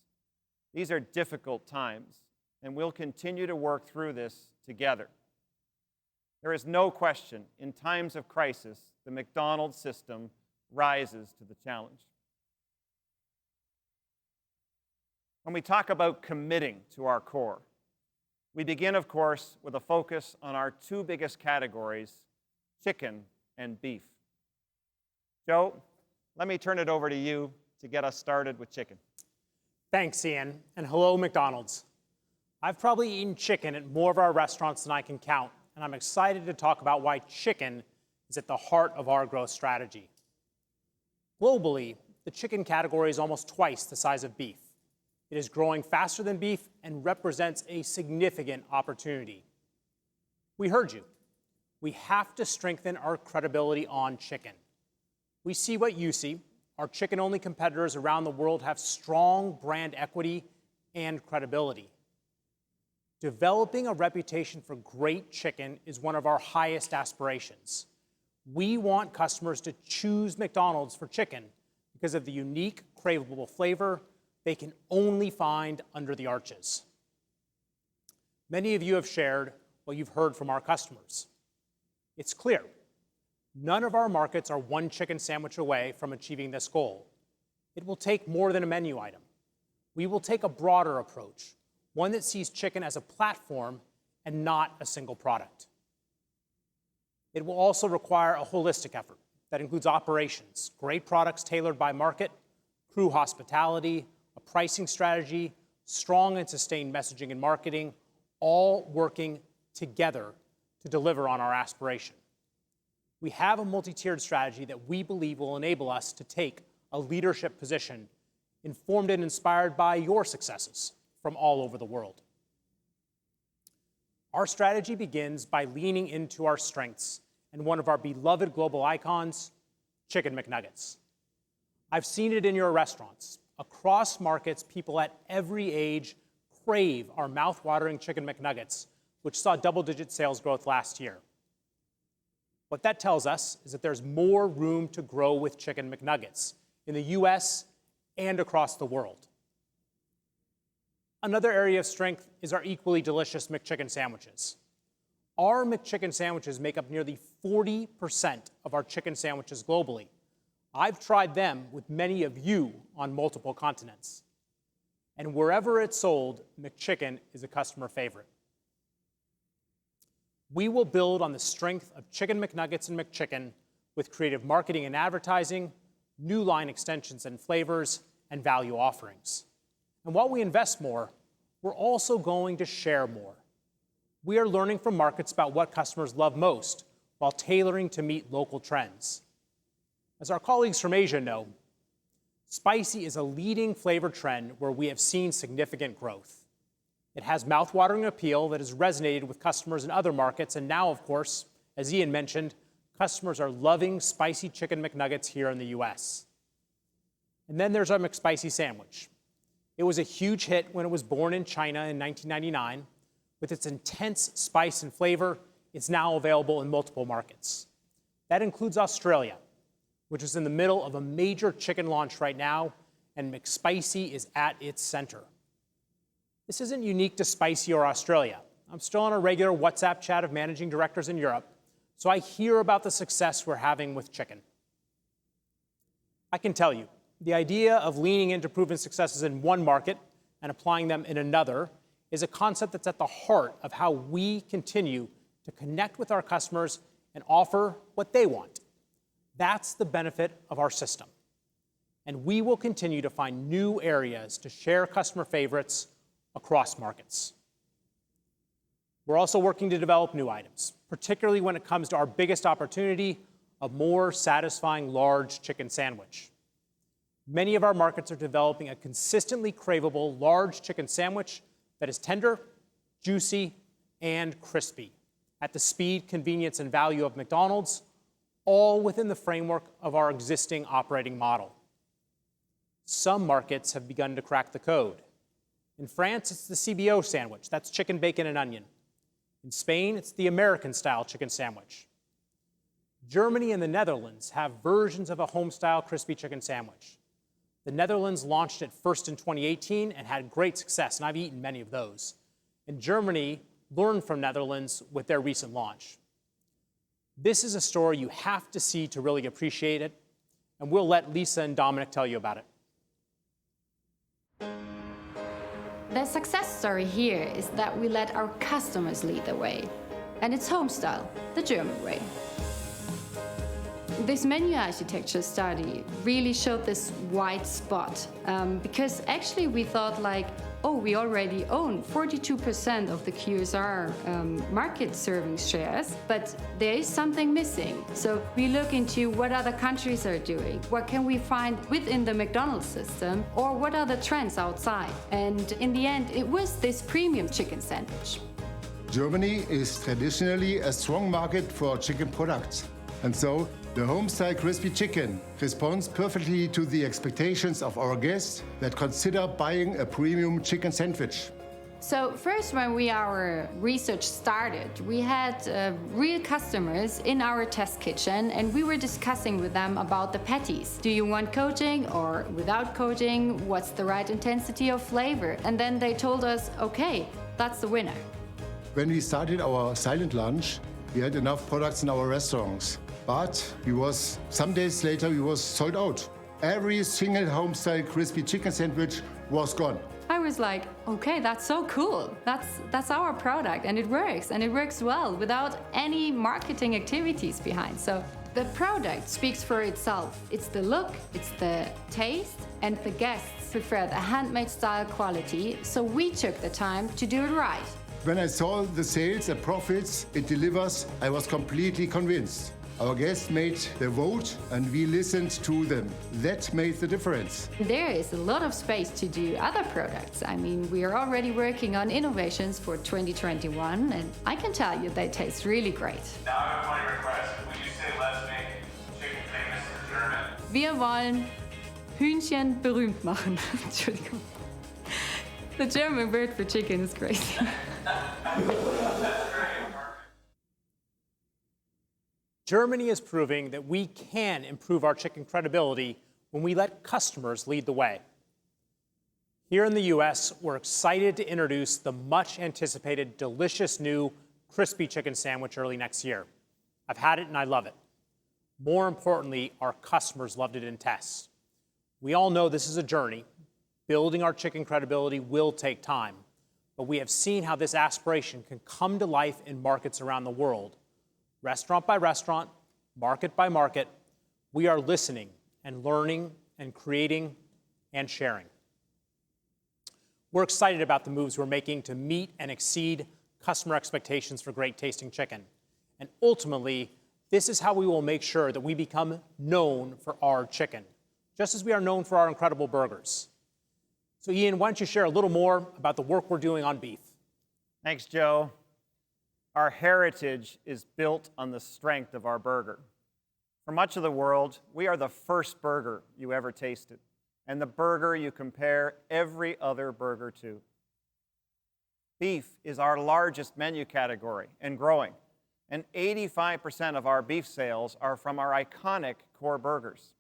These are difficult times, and we'll continue to work through this together. There is no question, in times of crisis, the McDonald's system rises to the challenge. When we talk about committing to our core, we begin, of course, with a focus on our two biggest categories, chicken and beef. Joe, let me turn it over to you to get us started with chicken. Thanks, Ian, and hello, McDonald's. I've probably eaten chicken at more of our restaurants than I can count, and I'm excited to talk about why chicken is at the heart of our growth strategy. Globally, the chicken category is almost twice the size of beef. It is growing faster than beef and represents a significant opportunity. We heard you. We have to strengthen our credibility on chicken. We see what you see. Our chicken-only competitors around the world have strong brand equity and credibility. Developing a reputation for great chicken is one of our highest aspirations. We want customers to choose McDonald's for chicken because of the unique, craveable flavor they can only find under the arches. Many of you have shared what you've heard from our customers. It's clear. None of our markets are one chicken sandwich away from achieving this goal. It will take more than a menu item. We will take a broader approach, one that sees chicken as a platform and not a single product. It will also require a holistic effort that includes operations, great products tailored by market, crew hospitality, a pricing strategy, strong and sustained messaging and marketing, all working together to deliver on our aspiration. We have a multi-tiered strategy that we believe will enable us to take a leadership position informed and inspired by your successes from all over the world. Our strategy begins by leaning into our strengths and one of our beloved global icons, Chicken McNuggets. I've seen it in your restaurants. Across markets, people at every age crave our mouth-watering Chicken McNuggets, which saw double-digit sales growth last year. What that tells us is that there's more room to grow with Chicken McNuggets in the US and across the world. Another area of strength is our equally delicious McChicken sandwiches. Our McChicken sandwiches make up nearly 40% of our chicken sandwiches globally. I've tried them with many of you on multiple continents. And wherever it's sold, McChicken is a customer favorite. We will build on the strength of Chicken McNuggets and McChicken with creative marketing and advertising, new line extensions and flavors, and value offerings. And while we invest more, we're also going to share more. We are learning from markets about what customers love most while tailoring to meet local trends. As our colleagues from Asia know, spicy is a leading flavor trend where we have seen significant growth. It has mouthwatering appeal that has resonated with customers in other markets, and now, of course, as Ian mentioned, customers are loving spicy Chicken McNuggets here in the US. And then there's our McSpicy sandwich. It was a huge hit when it was born in China in 1999. With its intense spice and flavor, it's now available in multiple markets. That includes Australia, which is in the middle of a major chicken launch right now, and McSpicy is at its center. This isn't unique to Spicy or Australia. I'm still on a regular WhatsApp chat of managing directors in Europe, so I hear about the success we're having with chicken. I can tell you, the idea of leaning into proven successes in one market and applying them in another is a concept that's at the heart of how we continue to connect with our customers and offer what they want. That's the benefit of our system. And we will continue to find new areas to share customer favorites across markets. We're also working to develop new items, particularly when it comes to our biggest opportunity, a more satisfying large chicken sandwich. Many of our markets are developing a consistently craveable large chicken sandwich that is tender, juicy, and crispy at the speed, convenience, and value of McDonald's, all within the framework of our existing operating model. Some markets have begun to crack the code. In France, it's the CBO sandwich. That's chicken, bacon, and onion. In Spain, it's the American-style chicken sandwich. Germany and the Netherlands have versions of a home-style crispy chicken sandwich. The Netherlands launched it first in 2018 and had great success, and I've eaten many of those. And Germany learned from Netherlands with their recent launch. This is a story you have to see to really appreciate it, and we'll let Lisa and Dominic tell you about it. The success story here is that we let our customers lead the way. And it's home style, the German way. This menu architecture study really showed this white spot because actually we thought we already own 42% of the QSR market serving shares, but there is something missing. So we look into what other countries are doing, what can we find within the McDonald's system, or what are the trends outside. And in the end, it was this premium chicken sandwich. Germany is traditionally a strong market for chicken products, and so the home-style crispy chicken responds perfectly to the expectations of our guests that consider buying a premium chicken sandwich. So first, when our research started, we had real customers in our test kitchen, and we were discussing with them about the patties. Do you want coating or without coating? What's the right intensity of flavor? And then they told us, okay, that's the winner. When we started our silent lunch, we had enough products in our restaurants. But some days later, we was sold out. Every single home-style crispy chicken sandwich was gone. I was like, okay, that's so cool. That's our product, and it works well without any marketing activities behind. So the product speaks for itself. It's the look, it's the taste, and the guests prefer the handmade style quality. So we took the time to do it right. When I saw the sales and profits it delivers, I was completely convinced. Our guests made the vote and we listened to them. That made the difference. There is a lot of space to do other products. I mean, we are already working on innovations for 2021, and I can tell you they taste really great. Now I have one request. Would you say let's make chicken famous in German? Wir wollen Hühnchen berühmt machen. Entschuldigung. The German word for chicken is crazy. Germany is proving that we can improve our chicken credibility when we let customers lead the way. Here in the US, we're excited to introduce the much anticipated delicious new crispy chicken sandwich early next year. I've had it and I love it. More importantly, our customers loved it in tests. We all know this is a journey. Building our chicken credibility will take time, but we have seen how this aspiration can come to life in markets around the world. Restaurant by restaurant, market by market, we are listening and learning and creating and sharing. We're excited about the moves we're making to meet and exceed customer expectations for great tasting chicken. And ultimately, this is how we will make sure that we become known for our chicken, just as we are known for our incredible burgers. So Ian, why don't you share a little more about the work we're doing on beef? Thanks, Joe. Our heritage is built on the strength of our burger. For much of the world, we are the first burger you ever tasted, and the burger you compare every other burger to. Beef is our largest menu category and growing, and 85% of our beef sales are from our iconic core burgers,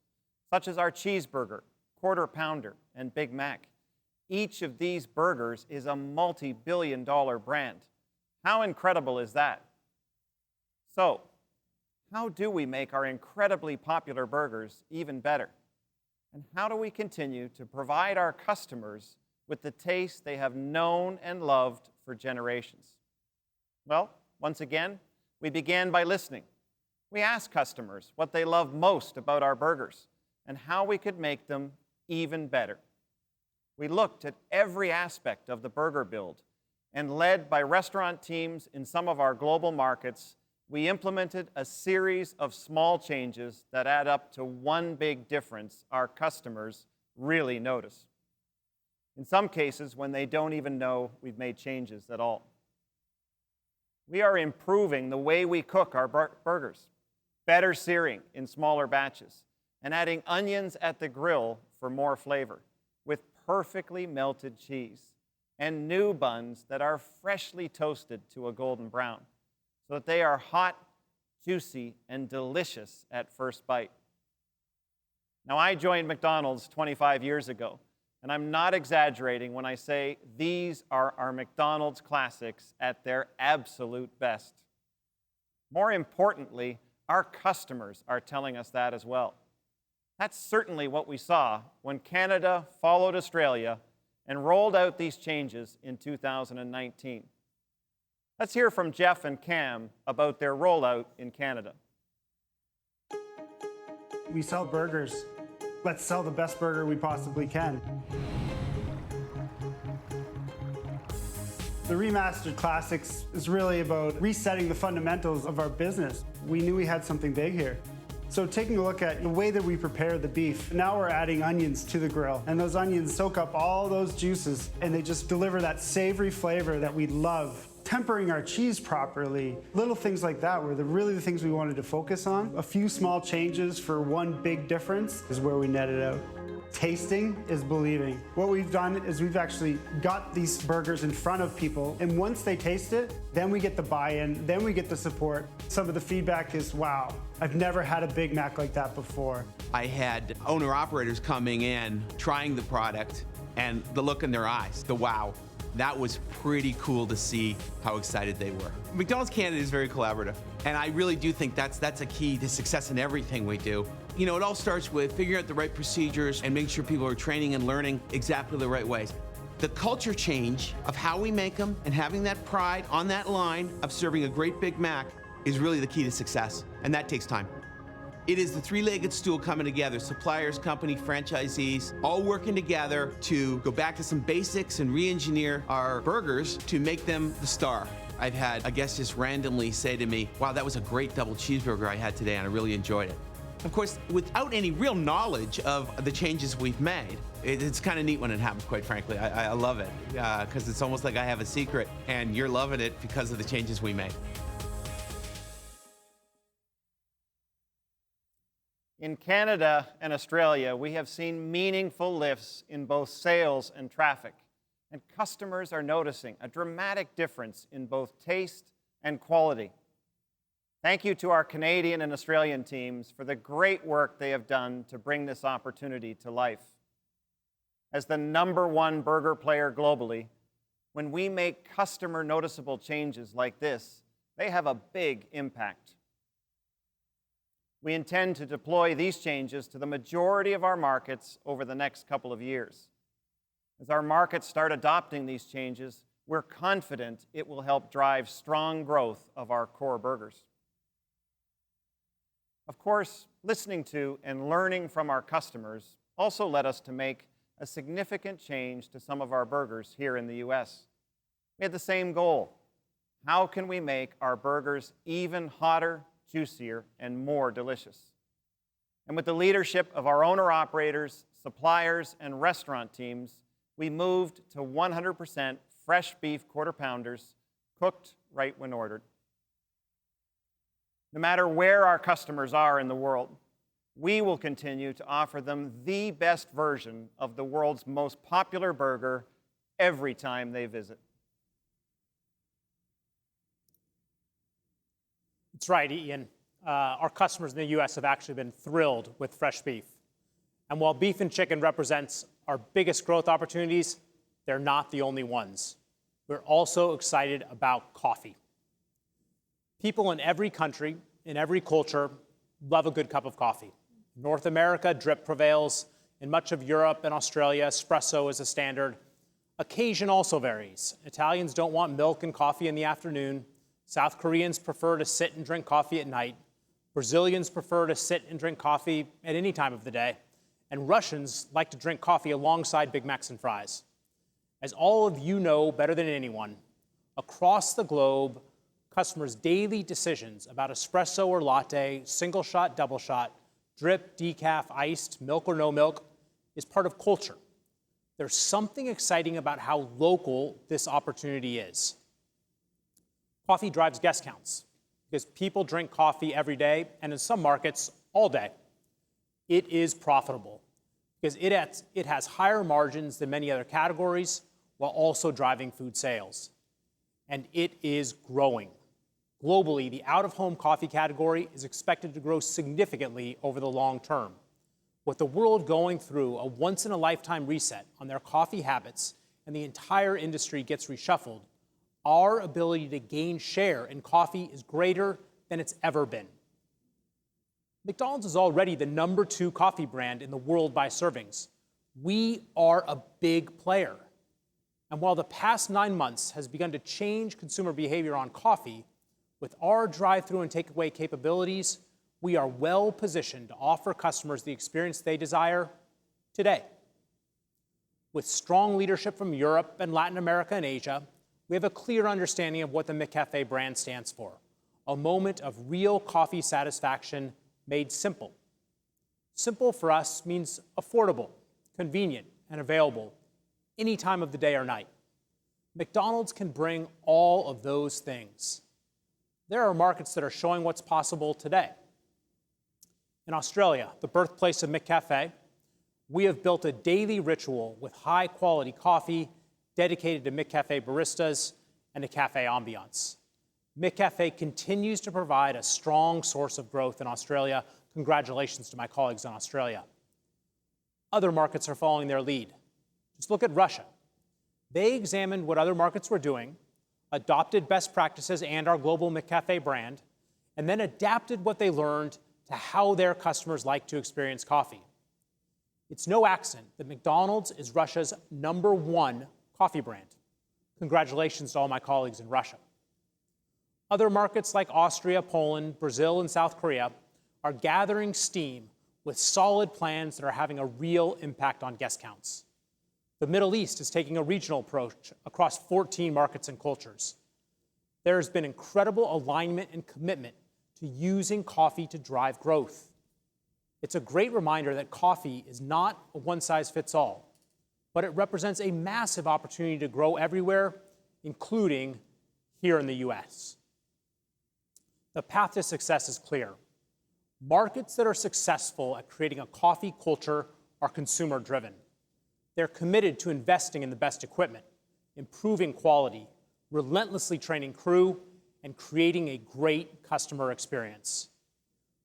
such as our cheeseburger, quarter pounder, and Big Mac. Each of these burgers is a multi-billion-dollar brand. How incredible is that? So, how do we make our incredibly popular burgers even better? And how do we continue to provide our customers with the taste they have known and loved for generations? Well, once again, we began by listening. We asked customers what they love most about our burgers and how we could make them even better. We looked at every aspect of the burger build, and led by restaurant teams in some of our global markets, we implemented a series of small changes that add up to one big difference our customers really notice. In some cases, when they don't even know we've made changes at all. We are improving the way we cook our burgers, better searing in smaller batches, and adding onions at the grill for more flavor, with perfectly melted cheese, and new buns that are freshly toasted to a golden brown, so that they are hot, juicy, and delicious at first bite. Now, I joined McDonald's 25 years ago, and I'm not exaggerating when I say these are our McDonald's classics at their absolute best. More importantly, our customers are telling us that as well. That's certainly what we saw when Canada followed Australia and rolled out these changes in 2019. Let's hear from Jeff and Cam about their rollout in Canada. We sell burgers. Let's sell the best burger we possibly can. The Remastered Classics is really about resetting the fundamentals of our business. We knew we had something big here. So taking a look at the way that we prepare the beef, now we're adding onions to the grill, and those onions soak up all those juices, and they just deliver that savory flavor that we love. Tempering our cheese properly, little things like that were really the things we wanted to focus on. A few small changes for one big difference is where we netted out. Tasting is believing. What we've done is we've actually got these burgers in front of people, and once they taste it, then we get the buy-in, then we get the support. Some of the feedback is, wow, I've never had a Big Mac like that before. I had owner-operators coming in, trying the product, and the look in their eyes, the wow. That was pretty cool to see how excited they were. McDonald's Canada is very collaborative, and I really do think that's a key to success in everything we do. You know, it all starts with figuring out the right procedures and making sure people are training and learning exactly the right ways. The culture change of how we make them and having that pride on that line of serving a great Big Mac is really the key to success, and that takes time. It is the three-legged stool coming together, suppliers, company, franchisees, all working together to go back to some basics and re-engineer our burgers to make them the star. I've had a guest just randomly say to me, wow, that was a great double cheeseburger I had today and I really enjoyed it. Of course, without any real knowledge of the changes we've made, it's kind of neat when it happens, quite frankly. I love it, because it's almost like I have a secret and you're loving it because of the changes we made. In Canada and Australia, we have seen meaningful lifts in both sales and traffic, and customers are noticing a dramatic difference in both taste and quality. Thank you to our Canadian and Australian teams for the great work they have done to bring this opportunity to life. As the #1 burger player globally, when we make customer noticeable changes like this, they have a big impact. We intend to deploy these changes to the majority of our markets over the next couple of years. As our markets start adopting these changes, we're confident it will help drive strong growth of our core burgers. Of course, listening to and learning from our customers also led us to make a significant change to some of our burgers here in the US. We had the same goal. How can we make our burgers even hotter, juicier, and more delicious? And with the leadership of our owner-operators, suppliers, and restaurant teams, we moved to 100% fresh beef quarter pounders, cooked right when ordered. No matter where our customers are in the world, we will continue to offer them the best version of the world's most popular burger every time they visit. That's right, Ian. Our customers in the U.S. have actually been thrilled with fresh beef. And while beef and chicken represents our biggest growth opportunities, they're not the only ones. We're also excited about coffee. People in every country, in every culture, love a good cup of coffee. In North America, drip prevails. In much of Europe and Australia, espresso is a standard. Occasion also varies. Italians don't want milk and coffee in the afternoon. South Koreans prefer to sit and drink coffee at night. Brazilians prefer to sit and drink coffee at any time of the day. And Russians like to drink coffee alongside Big Macs and fries. As all of you know better than anyone, across the globe, customers' daily decisions about espresso or latte, single shot, double shot, drip, decaf, iced, milk or no milk, is part of culture. There's something exciting about how local this opportunity is. Coffee drives guest counts because people drink coffee every day, and in some markets, all day. It is profitable because it has higher margins than many other categories while also driving food sales. And it is growing. Globally, the out-of-home coffee category is expected to grow significantly over the long term. With the world going through a once-in-a-lifetime reset on their coffee habits and the entire industry gets reshuffled, our ability to gain share in coffee is greater than it's ever been. McDonald's is already the #2 coffee brand in the world by servings. We are a big player. And while the past 9 months has begun to change consumer behavior on coffee, with our drive-through and takeaway capabilities, we are well positioned to offer customers the experience they desire today. With strong leadership from Europe and Latin America and Asia, we have a clear understanding of what the McCafe brand stands for: a moment of real coffee satisfaction made simple. Simple for us means affordable, convenient, and available any time of the day or night. McDonald's can bring all of those things. There are markets that are showing what's possible today. In Australia, the birthplace of McCafe, we have built a daily ritual with high-quality coffee dedicated to McCafe baristas and a cafe ambiance. McCafe continues to provide a strong source of growth in Australia. Congratulations to my colleagues in Australia. Other markets are following their lead. Just look at Russia. They examined what other markets were doing, adopted best practices and our global McCafe brand, and then adapted what they learned to how their customers like to experience coffee. It's no accident that McDonald's is Russia's #1 coffee brand. Congratulations to all my colleagues in Russia. Other markets like Austria, Poland, Brazil, and South Korea are gathering steam with solid plans that are having a real impact on guest counts. The Middle East is taking a regional approach across 14 markets and cultures. There has been incredible alignment and commitment to using coffee to drive growth. It's a great reminder that coffee is not a one-size-fits-all, but it represents a massive opportunity to grow everywhere, including here in the U.S. The path to success is clear. Markets that are successful at creating a coffee culture are consumer-driven. They're committed to investing in the best equipment, improving quality, relentlessly training crew, and creating a great customer experience.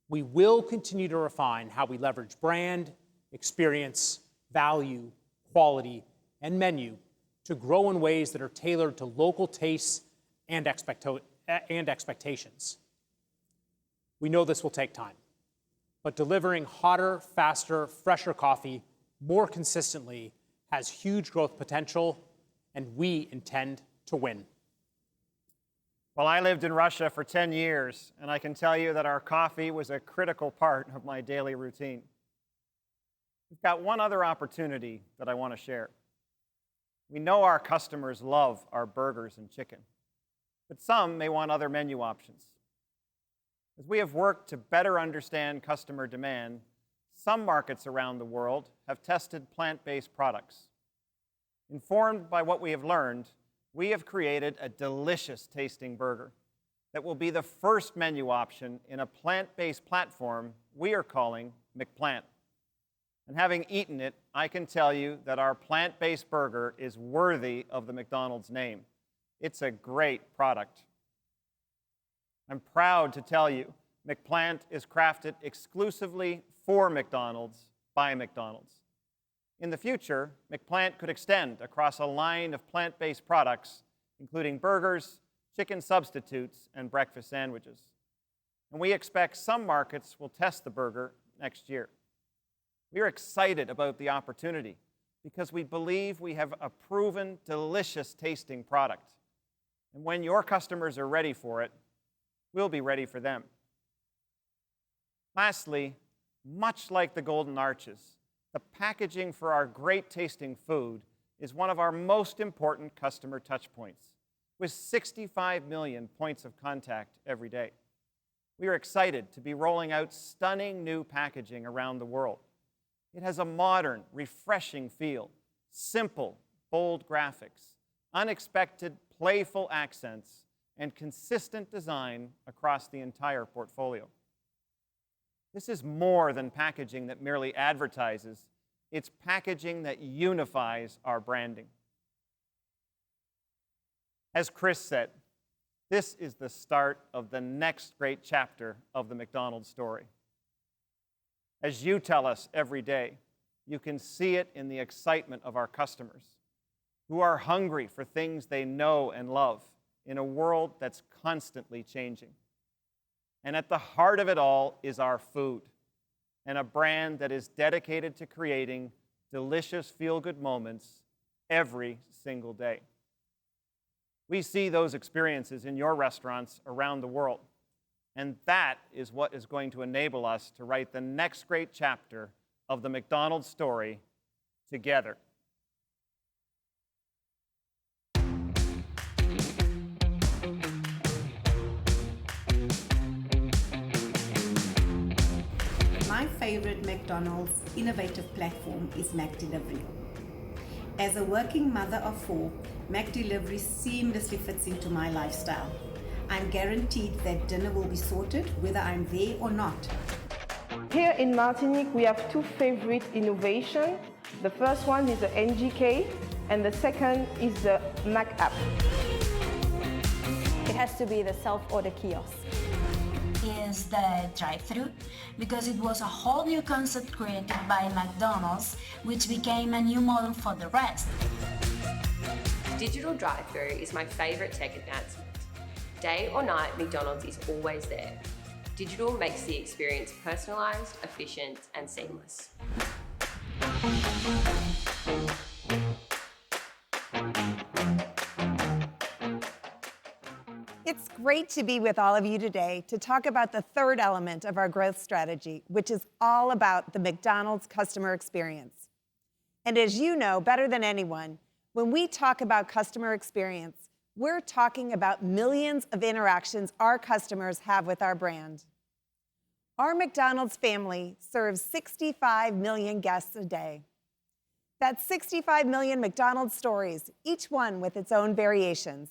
We will continue to refine how we leverage brand, experience, value, quality, and menu to grow in ways that are tailored to local tastes and expectations. We know this will take time, but delivering hotter, faster, fresher coffee more consistently has huge growth potential, and we intend to win. Well, I lived in Russia for 10 years, and I can tell you that our coffee was a critical part of my daily routine. We've got one other opportunity that I want to share. We know our customers love our burgers and chicken, but some may want other menu options. As we have worked to better understand customer demand, some markets around the world have tested plant-based products. Informed by what we have learned, we have created a delicious tasting burger that will be the first menu option in a plant-based platform we are calling McPlant. And having eaten it, I can tell you that our plant-based burger is worthy of the McDonald's name. It's a great product. I'm proud to tell you McPlant is crafted exclusively for McDonald's by McDonald's. In the future, McPlant could extend across a line of plant-based products, including burgers, chicken substitutes, and breakfast sandwiches. And we expect some markets will test the burger next year. We are excited about the opportunity because we believe we have a proven, delicious tasting product. And when your customers are ready for it, we'll be ready for them. Lastly, much like the Golden Arches, the packaging for our great tasting food is one of our most important customer touchpoints, with 65 million points of contact every day. We are excited to be rolling out stunning new packaging around the world. It has a modern, refreshing feel, simple, bold graphics, unexpected, playful accents, and consistent design across the entire portfolio. This is more than packaging that merely advertises. It's packaging that unifies our branding. As Chris said, This is the start of the next great chapter of the McDonald's story. As you tell us every day, you can see it in the excitement of our customers, who are hungry for things they know and love in a world that's constantly changing. And at the heart of it all is our food, and a brand that is dedicated to creating delicious feel-good moments every single day. We see those experiences in your restaurants around the world, and that is what is going to enable us to write the next great chapter of the McDonald's story together. My favorite McDonald's innovative platform is McDelivery. As a working mother of 4, McDelivery seamlessly fits into my lifestyle. I'm guaranteed that dinner will be sorted whether I'm there or not. Here in Martinique, we have 2 favorite innovations. The first one is the NGK, and the second is the Mac app. It has to be the self-order kiosk. Is the drive-thru, because it was a whole new concept created by McDonald's, which became a new model for the rest. Digital drive-thru is my favorite tech advancement. Day or night, McDonald's is always there. Digital makes the experience personalized, efficient, and seamless. It's great to be with all of you today to talk about the third element of our growth strategy, which is all about the McDonald's customer experience. And as you know better than anyone, when we talk about customer experience, we're talking about millions of interactions our customers have with our brand. Our McDonald's family serves 65 million guests a day. That's 65 million McDonald's stories, each one with its own variations.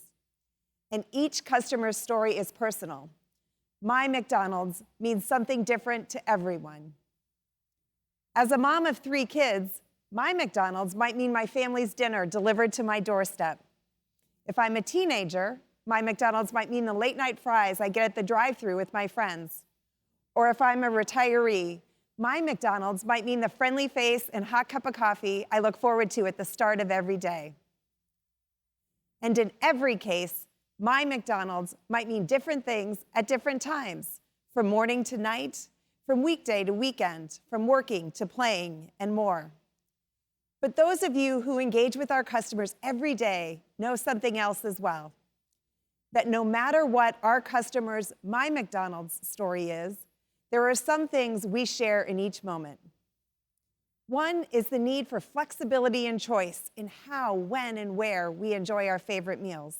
And each customer's story is personal. My McDonald's means something different to everyone. As a mom of 3 kids, my McDonald's might mean my family's dinner delivered to my doorstep. If I'm a teenager, my McDonald's might mean the late-night fries I get at the drive-thru with my friends. Or if I'm a retiree, my McDonald's might mean the friendly face and hot cup of coffee I look forward to at the start of every day. And in every case, my McDonald's might mean different things at different times, from morning to night, from weekday to weekend, from working to playing, and more. But those of you who engage with our customers every day know something else as well. That no matter what our customers' My McDonald's story is, there are some things we share in each moment. One is the need for flexibility and choice in how, when, and where we enjoy our favorite meals.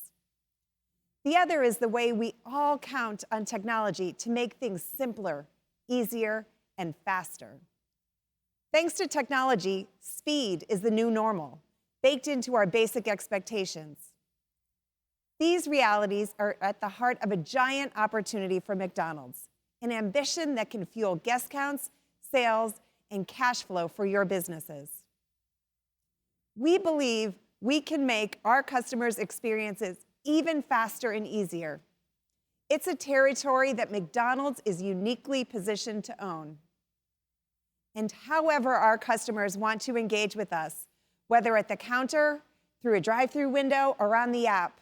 The other is the way we all count on technology to make things simpler, easier, and faster. Thanks to technology, speed is the new normal, baked into our basic expectations. These realities are at the heart of a giant opportunity for McDonald's, an ambition that can fuel guest counts, sales, and cash flow for your businesses. We believe we can make our customers' experiences even faster and easier. It's a territory that McDonald's is uniquely positioned to own. And however our customers want to engage with us, whether at the counter, through a drive-thru window, or on the app,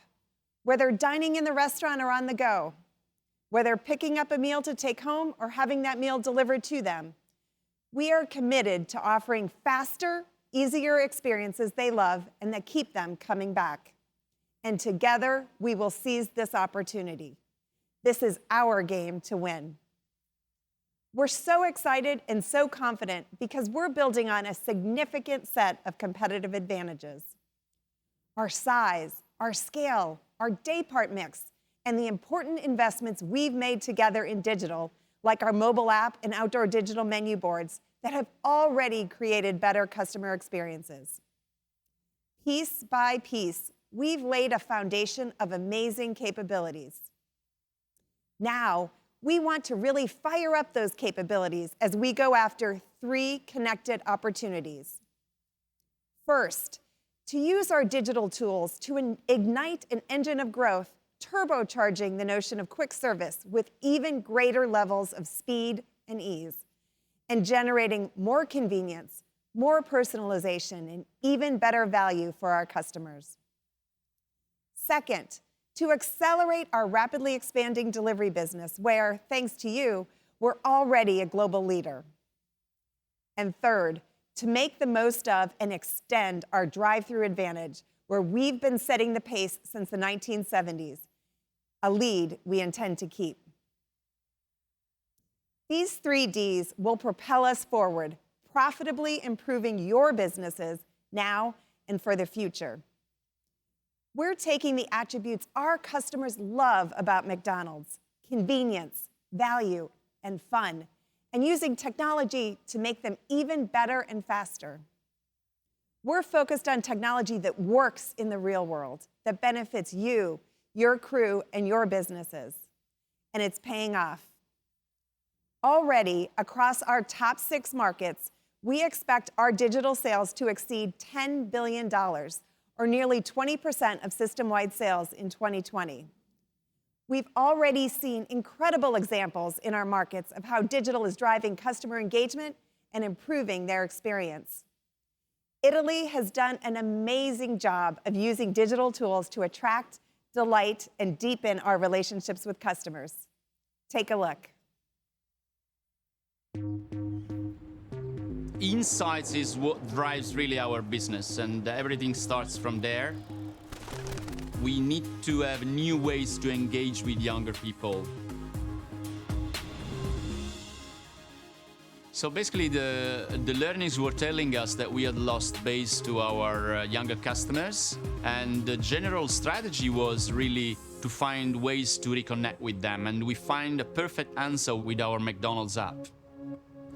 whether dining in the restaurant or on the go, whether picking up a meal to take home or having that meal delivered to them, we are committed to offering faster, easier experiences they love and that keep them coming back. And together, we will seize this opportunity. This is our game to win. We're so excited and so confident because we're building on a significant set of competitive advantages. Our size, our scale, our daypart mix, and the important investments we've made together in digital, like our mobile app and outdoor digital menu boards, that have already created better customer experiences. Piece by piece, we've laid a foundation of amazing capabilities. Now, we want to really fire up those capabilities as we go after 3 connected opportunities. First, to use our digital tools to ignite an engine of growth turbocharging the notion of quick service with even greater levels of speed and ease, and generating more convenience, more personalization, and even better value for our customers. Second, to accelerate our rapidly expanding delivery business, where, thanks to you, we're already a global leader. And third, to make the most of and extend our drive-through advantage, where we've been setting the pace since the 1970s, a lead we intend to keep. These 3 Ds will propel us forward, profitably improving your businesses now and for the future. We're taking the attributes our customers love about McDonald's, convenience, value, and fun, and using technology to make them even better and faster. We're focused on technology that works in the real world, that benefits you, your crew, and your businesses. And it's paying off. Already, across our top 6 markets, we expect our digital sales to exceed $10 billion, or nearly 20% of system-wide sales in 2020. We've already seen incredible examples in our markets of how digital is driving customer engagement and improving their experience. Italy has done an amazing job of using digital tools to attract, delight, and deepen our relationships with customers. Take a look. Insights is what drives really our business, and everything starts from there. We need to have new ways to engage with younger people. So basically, the learnings were telling us that we had lost base to our younger customers, and the general strategy was really to find ways to reconnect with them, and we find a perfect answer with our McDonald's app.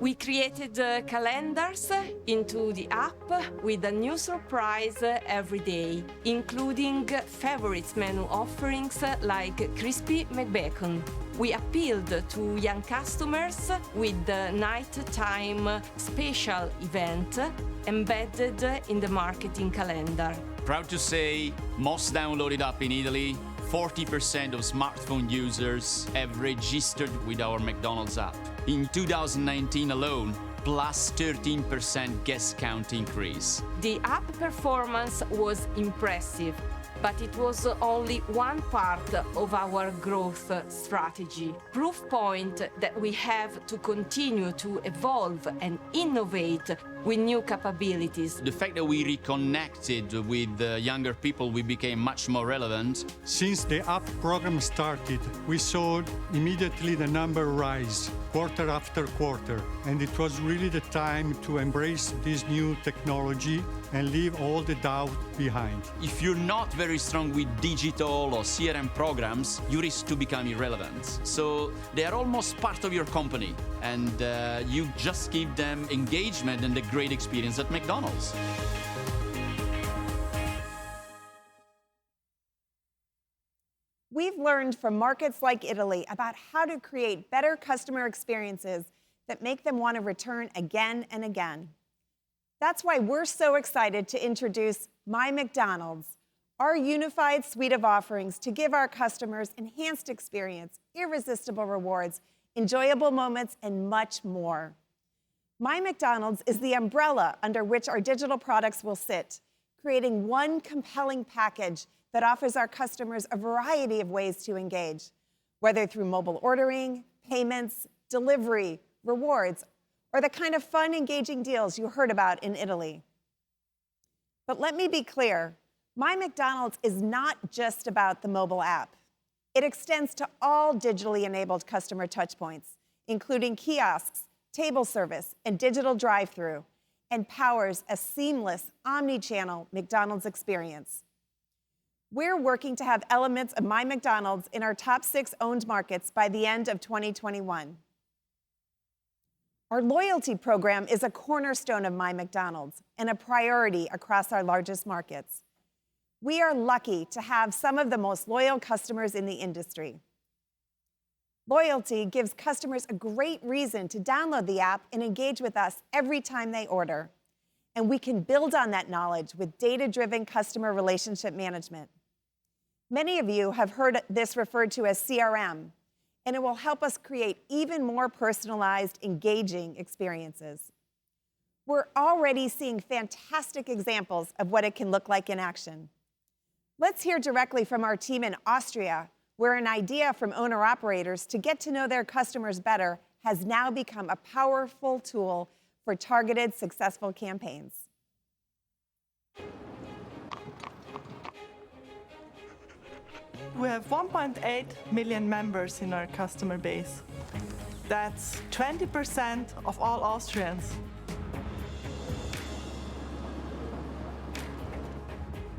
We created calendars into the app with a new surprise every day, including favorites menu offerings like Crispy McBacon. We appealed to young customers with the nighttime special event embedded in the marketing calendar. Proud to say, most downloaded app in Italy, 40% of smartphone users have registered with our McDonald's app. In 2019 alone, plus 13% guest count increase. The app performance was impressive, but it was only one part of our growth strategy. Proof point that we have to continue to evolve and innovate with new capabilities. The fact that we reconnected with younger people, we became much more relevant. Since the app program started, we saw immediately the number rise, quarter after quarter. And it was really the time to embrace this new technology and leave all the doubt behind. If you're not very strong with digital or CRM programs, you risk to become irrelevant. So they are almost part of your company, and you just give them engagement and a great experience at McDonald's. We've learned from markets like Italy about how to create better customer experiences that make them want to return again and again. That's why we're so excited to introduce My McDonald's, our unified suite of offerings to give our customers enhanced experience, irresistible rewards, enjoyable moments, and much more. My McDonald's is the umbrella under which our digital products will sit, creating one compelling package that offers our customers a variety of ways to engage, whether through mobile ordering, payments, delivery, rewards, or the kind of fun, engaging deals you heard about in Italy. But let me be clear, My McDonald's is not just about the mobile app. It extends to all digitally enabled customer touchpoints, including kiosks, table service, and digital drive-thru, and powers a seamless, omni-channel McDonald's experience. We're working to have elements of My McDonald's in our top 6 owned markets by the end of 2021. Our loyalty program is a cornerstone of My McDonald's and a priority across our largest markets. We are lucky to have some of the most loyal customers in the industry. Loyalty gives customers a great reason to download the app and engage with us every time they order. And we can build on that knowledge with data-driven customer relationship management. Many of you have heard this referred to as CRM, and it will help us create even more personalized, engaging experiences. We're already seeing fantastic examples of what it can look like in action. Let's hear directly from our team in Austria, where an idea from owner-operators to get to know their customers better has now become a powerful tool for targeted, successful campaigns. We have 1.8 million members in our customer base. That's 20% of all Austrians.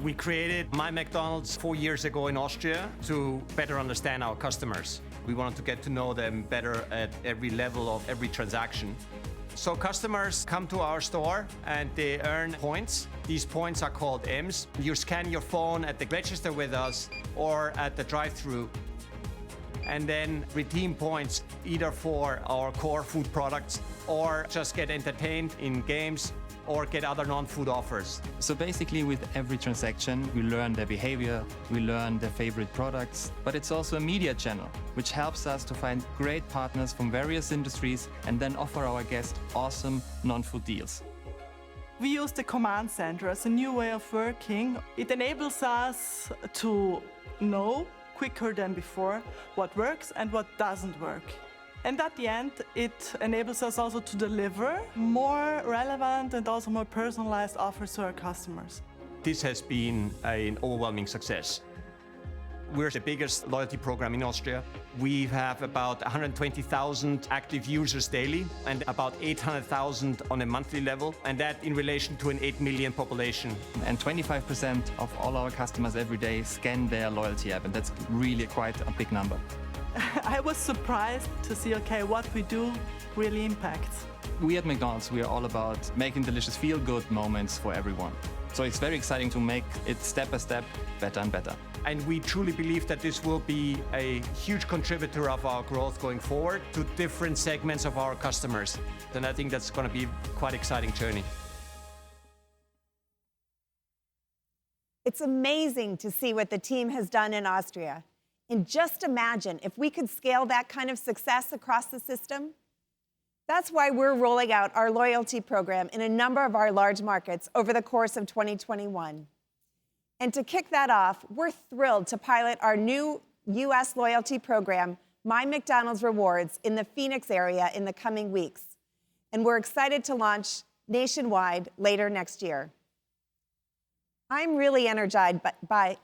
We created My McDonald's 4 years ago in Austria to better understand our customers. We wanted to get to know them better at every level of every transaction. So customers come to our store and they earn points. These points are called M's. You scan your phone at the register with us or at the drive-thru and then redeem points either for our core food products or just get entertained in games or get other non-food offers. So basically with every transaction, we learn their behavior, we learn their favorite products, but it's also a media channel, which helps us to find great partners from various industries and then offer our guests awesome non-food deals. We use the command center as a new way of working. It enables us to know quicker than before what works and what doesn't work. And at the end, it enables us also to deliver more relevant and also more personalized offers to our customers. This has been an overwhelming success. We're the biggest loyalty program in Austria. We have about 120,000 active users daily and about 800,000 on a monthly level, and that in relation to an 8 million population. And 25% of all our customers every day scan their loyalty app, and that's really quite a big number. I was surprised to see, okay, what we do really impacts. We at McDonald's, we are all about making delicious feel-good moments for everyone. So it's very exciting to make it step by step better and better. And we truly believe that this will be a huge contributor of our growth going forward to different segments of our customers. And I think that's going to be quite an exciting journey. It's amazing to see what the team has done in Austria. And just imagine if we could scale that kind of success across the system. That's why we're rolling out our loyalty program in a number of our large markets over the course of 2021. And to kick that off, we're thrilled to pilot our new U.S. loyalty program, My McDonald's Rewards, in the Phoenix area in the coming weeks. And we're excited to launch nationwide later next year. I'm really energized by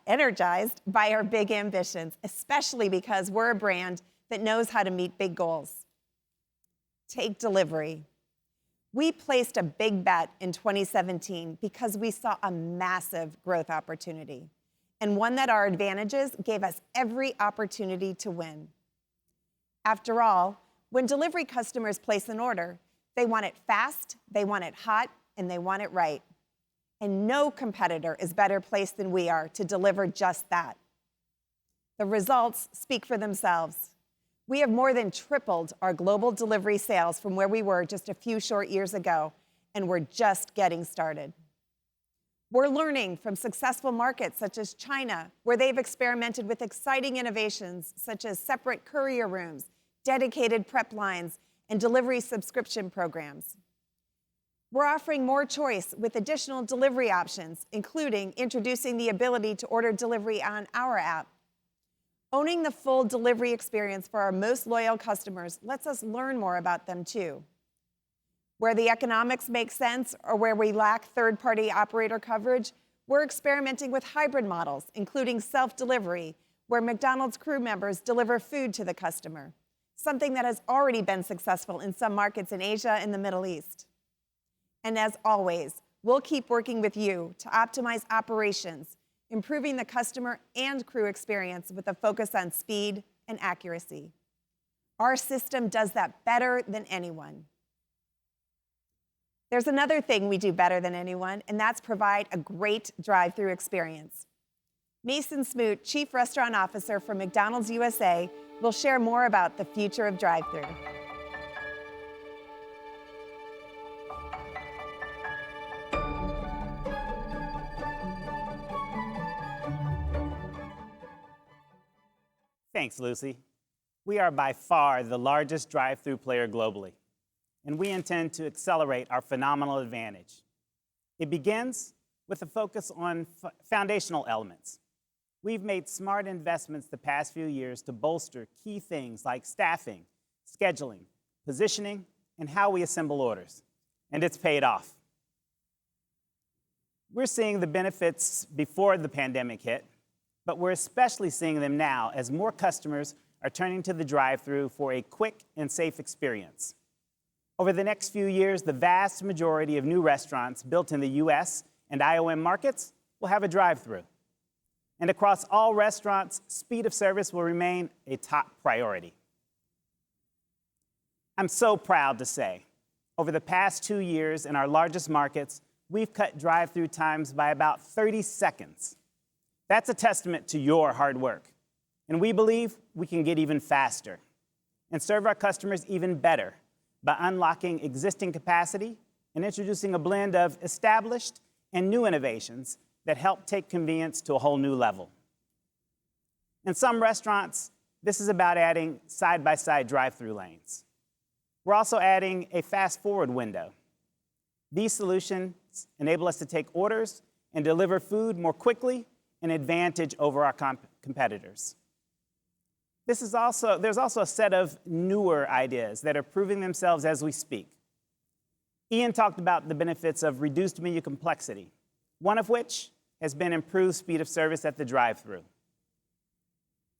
our big ambitions, especially because we're a brand that knows how to meet big goals. Take delivery. We placed a big bet in 2017 because we saw a massive growth opportunity, and one that our advantages gave us every opportunity to win. After all, when delivery customers place an order, they want it fast, they want it hot, and they want it right. And no competitor is better placed than we are to deliver just that. The results speak for themselves. We have more than tripled our global delivery sales from where we were just a few short years ago, and we're just getting started. We're learning from successful markets such as China, where they've experimented with exciting innovations such as separate courier rooms, dedicated prep lines, and delivery subscription programs. We're offering more choice with additional delivery options, including introducing the ability to order delivery on our app. Owning the full delivery experience for our most loyal customers lets us learn more about them too. Where the economics make sense or where we lack third-party operator coverage, we're experimenting with hybrid models, including self-delivery, where McDonald's crew members deliver food to the customer, something that has already been successful in some markets in Asia and the Middle East. And as always, we'll keep working with you to optimize operations, improving the customer and crew experience with a focus on speed and accuracy. Our system does that better than anyone. There's another thing we do better than anyone, and that's provide a great drive-thru experience. Mason Smoot, Chief Restaurant Officer for McDonald's USA, will share more about the future of drive-thru. Thanks, Lucy. We are by far the largest drive-through player globally, and we intend to accelerate our phenomenal advantage. It begins with a focus on foundational elements. We've made smart investments the past few years to bolster key things like staffing, scheduling, positioning, and how we assemble orders, and it's paid off. We're seeing the benefits before the pandemic hit, but we're especially seeing them now as more customers are turning to the drive-thru for a quick and safe experience. Over the next few years, the vast majority of new restaurants built in the US and IOM markets will have a drive-thru. And across all restaurants, speed of service will remain a top priority. I'm so proud to say, over the past 2 years in our largest markets, we've cut drive-thru times by about 30 seconds. That's a testament to your hard work. And we believe we can get even faster and serve our customers even better by unlocking existing capacity and introducing a blend of established and new innovations that help take convenience to a whole new level. In some restaurants, this is about adding side-by-side drive-thru lanes. We're also adding a fast-forward window. These solutions enable us to take orders and deliver food more quickly, an advantage over our competitors. There's also a set of newer ideas that are proving themselves as we speak. Ian talked about the benefits of reduced menu complexity, one of which has been improved speed of service at the drive-thru.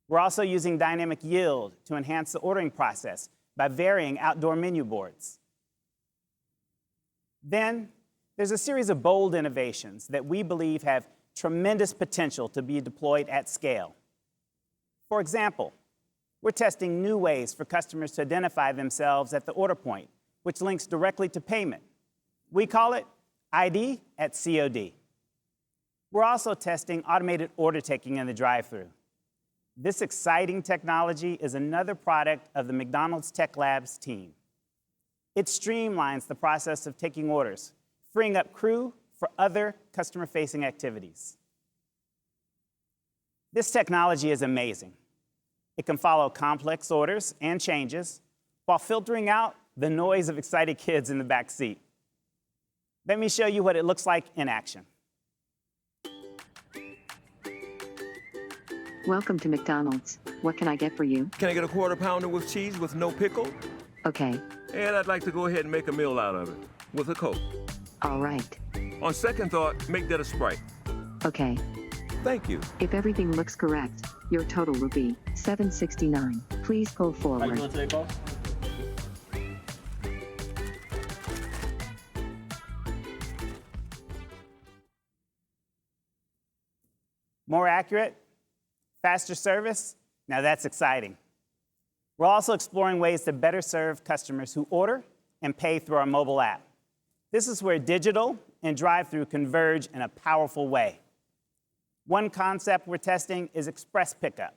We're also using dynamic yield to enhance the ordering process by varying outdoor menu boards. Then, there's a series of bold innovations that we believe have tremendous potential to be deployed at scale. For example, we're testing new ways for customers to identify themselves at the order point, which links directly to payment. We call it ID at COD. We're also testing automated order taking in the drive-thru. This exciting technology is another product of the McDonald's Tech Labs team. It streamlines the process of taking orders, freeing up crew for other customer-facing activities. This technology is amazing. It can follow complex orders and changes while filtering out the noise of excited kids in the back seat. Let me show you what it looks like in action. Welcome to McDonald's. What can I get for you? Can I get a quarter pounder with cheese with no pickle? Okay. And I'd like to go ahead and make a meal out of it with a Coke. All right. On second thought, make that a Sprite. Okay. Thank you. If everything looks correct, your total will be $7.69. Please pull forward. How you doing today, boss? More accurate, faster service, now that's exciting. We're also exploring ways to better serve customers who order and pay through our mobile app. This is where digital and drive-thru converge in a powerful way. One concept we're testing is express pickup.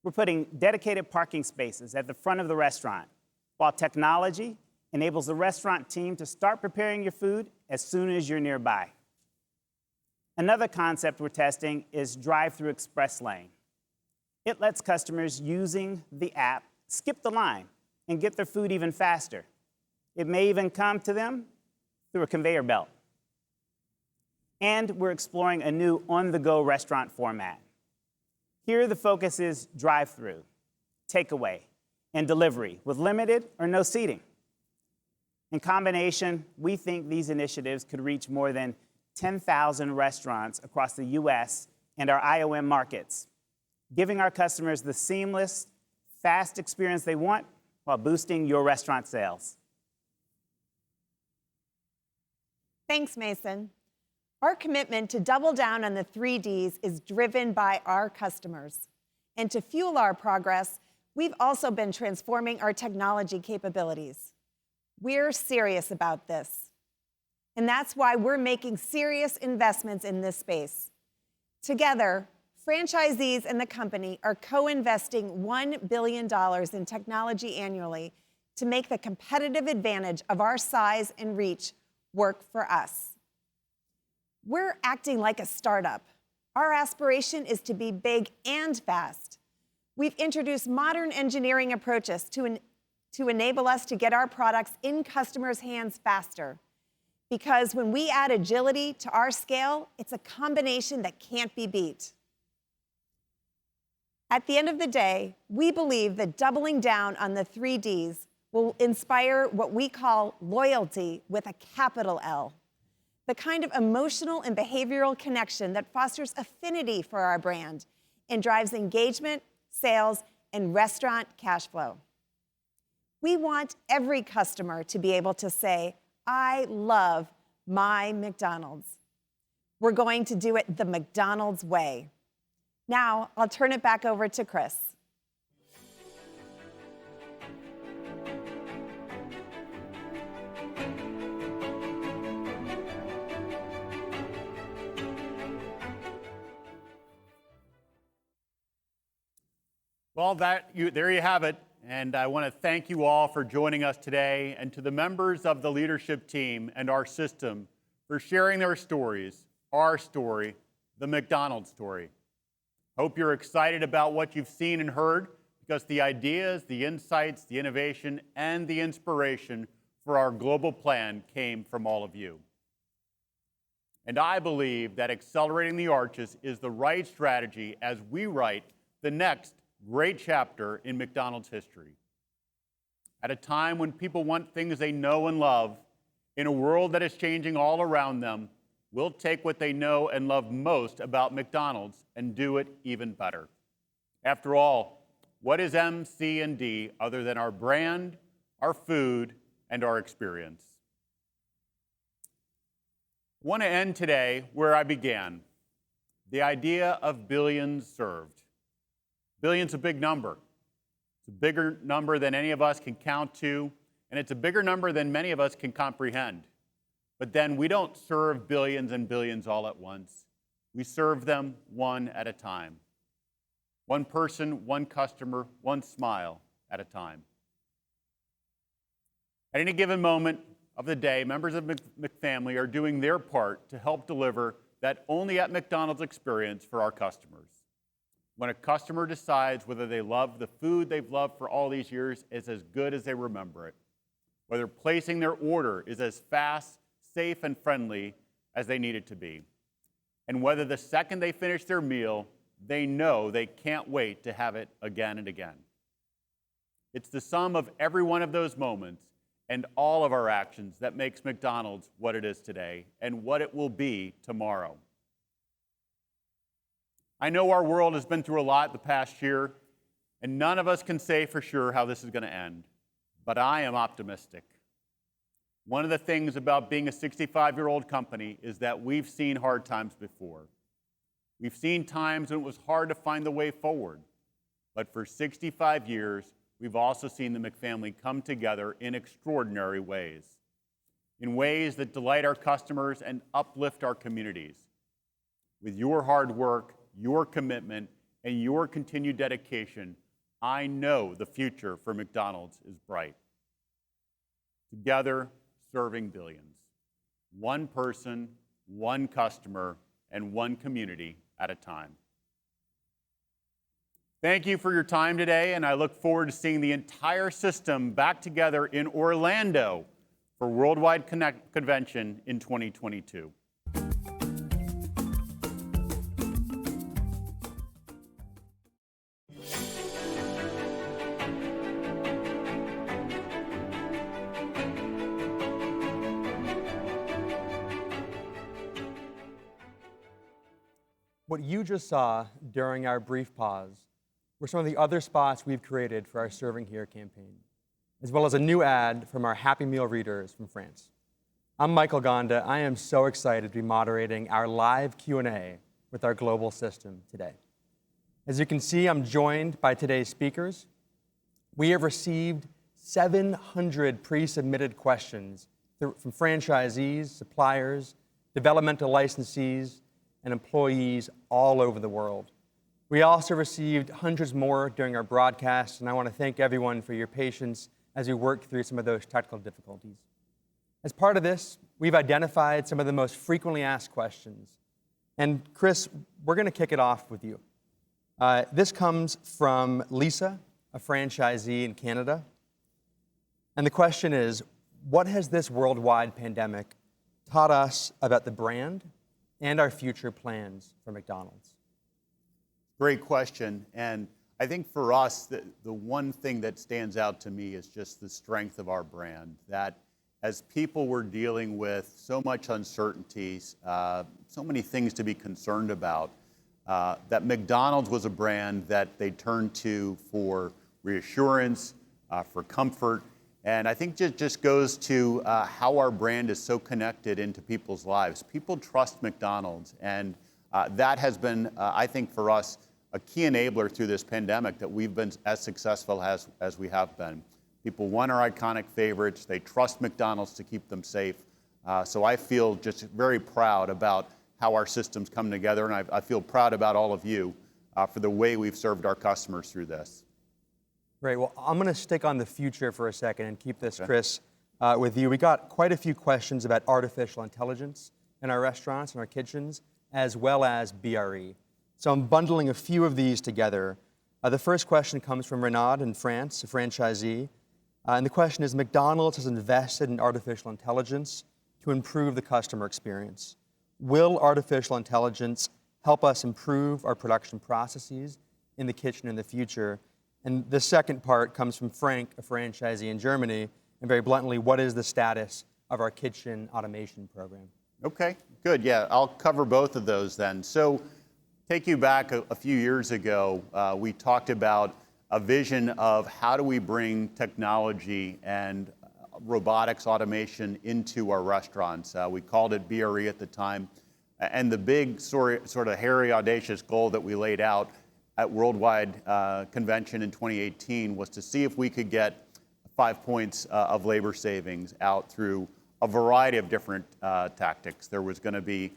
We're putting dedicated parking spaces at the front of the restaurant, while technology enables the restaurant team to start preparing your food as soon as you're nearby. Another concept we're testing is drive-thru express lane. It lets customers using the app skip the line and get their food even faster. It may even come to them through a conveyor belt. And we're exploring a new on-the-go restaurant format. Here, the focus is drive-thru, takeaway, and delivery with limited or no seating. In combination, we think these initiatives could reach more than 10,000 restaurants across the US and our IOM markets, giving our customers the seamless, fast experience they want while boosting your restaurant sales. Thanks, Mason. Our commitment to double down on the 3 Ds is driven by our customers. And to fuel our progress, we've also been transforming our technology capabilities. We're serious about this. And that's why we're making serious investments in this space. Together, franchisees and the company are co-investing $1 billion in technology annually to make the competitive advantage of our size and reach work for us. We're acting like a startup. Our aspiration is to be big and fast. We've introduced modern engineering approaches to enable us to get our products in customers' hands faster. Because when we add agility to our scale, it's a combination that can't be beat. At the end of the day, we believe that doubling down on the 3 Ds will inspire what we call loyalty with a capital L, the kind of emotional and behavioral connection that fosters affinity for our brand and drives engagement, sales, and restaurant cash flow. We want every customer to be able to say, "I love my McDonald's." We're going to do it the McDonald's way. Now, I'll turn it back over to Chris. Well, there you have it. And I want to thank you all for joining us today, and to the members of the leadership team and our system for sharing their stories, our story, the McDonald's story. Hope you're excited about what you've seen and heard, because the ideas, the insights, the innovation, and the inspiration for our global plan came from all of you. And I believe that accelerating the arches is the right strategy as we write the next great chapter in McDonald's history. At a time when people want things they know and love, in a world that is changing all around them, we'll take what they know and love most about McDonald's and do it even better. After all, what is M, C, and D other than our brand, our food, and our experience? I want to end today where I began, the idea of billions served. Billion's a big number. It's a bigger number than any of us can count to, and it's a bigger number than many of us can comprehend. But then we don't serve billions and billions all at once. We serve them one at a time. One person, one customer, one smile at a time. At any given moment of the day, members of McFamily are doing their part to help deliver that only at McDonald's experience for our customers. When a customer decides whether they love the food they've loved for all these years is as good as they remember it, whether placing their order is as fast, safe, and friendly as they need it to be, and whether the second they finish their meal, they know they can't wait to have it again and again. It's the sum of every one of those moments and all of our actions that makes McDonald's what it is today and what it will be tomorrow. I know our world has been through a lot the past year, and none of us can say for sure how this is going to end, but I am optimistic. One of the things about being a 65-year-old company is that we've seen hard times before. We've seen times when it was hard to find the way forward, but for 65 years, we've also seen the McFamily come together in extraordinary ways, in ways that delight our customers and uplift our communities. With your hard work, your commitment, and your continued dedication, I know the future for McDonald's is bright. Together, serving billions. One person, one customer, and one community at a time. Thank you for your time today, and I look forward to seeing the entire system back together in Orlando for Worldwide Convention in 2022. What you just saw during our brief pause were some of the other spots we've created for our Serving Here campaign, as well as a new ad from our Happy Meal readers from France. I'm Michael Gonda. I am so excited to be moderating our live Q&A with our global system today. As you can see, I'm joined by today's speakers. We have received 700 pre-submitted questions from franchisees, suppliers, developmental licensees, and employees all over the world. We also received hundreds more during our broadcast, and I want to thank everyone for your patience as we work through some of those technical difficulties. As part of this, we've identified some of the most frequently asked questions. And Chris, we're going to kick it off with you. This comes from Lisa, a franchisee in Canada. And the question is, what has this worldwide pandemic taught us about the brand and our future plans for McDonald's? Great question. And I think for us, the one thing that stands out to me is just the strength of our brand. That as people were dealing with so much uncertainties, so many things to be concerned about, that McDonald's was a brand that they turned to for reassurance, for comfort. And I think it just goes to how our brand is so connected into people's lives. People trust McDonald's, and that has been, I think, for us, a key enabler through this pandemic, that we've been as successful as we have been. People want our iconic favorites. They trust McDonald's to keep them safe. So I feel just very proud about how our systems come together, and I feel proud about all of you for the way we've served our customers through this. Great. Well, I'm going to stick on the future for a second and keep this, Chris, with you. We got quite a few questions about artificial intelligence in our restaurants and our kitchens, as well as BRE. So I'm bundling a few of these together. The first question comes from Renaud in France, a franchisee. And the question is, McDonald's has invested in artificial intelligence to improve the customer experience. Will artificial intelligence help us improve our production processes in the kitchen in the future? And the second part comes from Frank, a franchisee in Germany. And very bluntly, what is the status of our kitchen automation program? Okay, good. Yeah, I'll cover both of those then. So take you back a few years ago, we talked about a vision of how do we bring technology and robotics automation into our restaurants. We called it BRE at the time. And the big sort of hairy, audacious goal that we laid out at Worldwide Convention in 2018 was to see if we could get 5 points of labor savings out through a variety of different tactics. There was going to be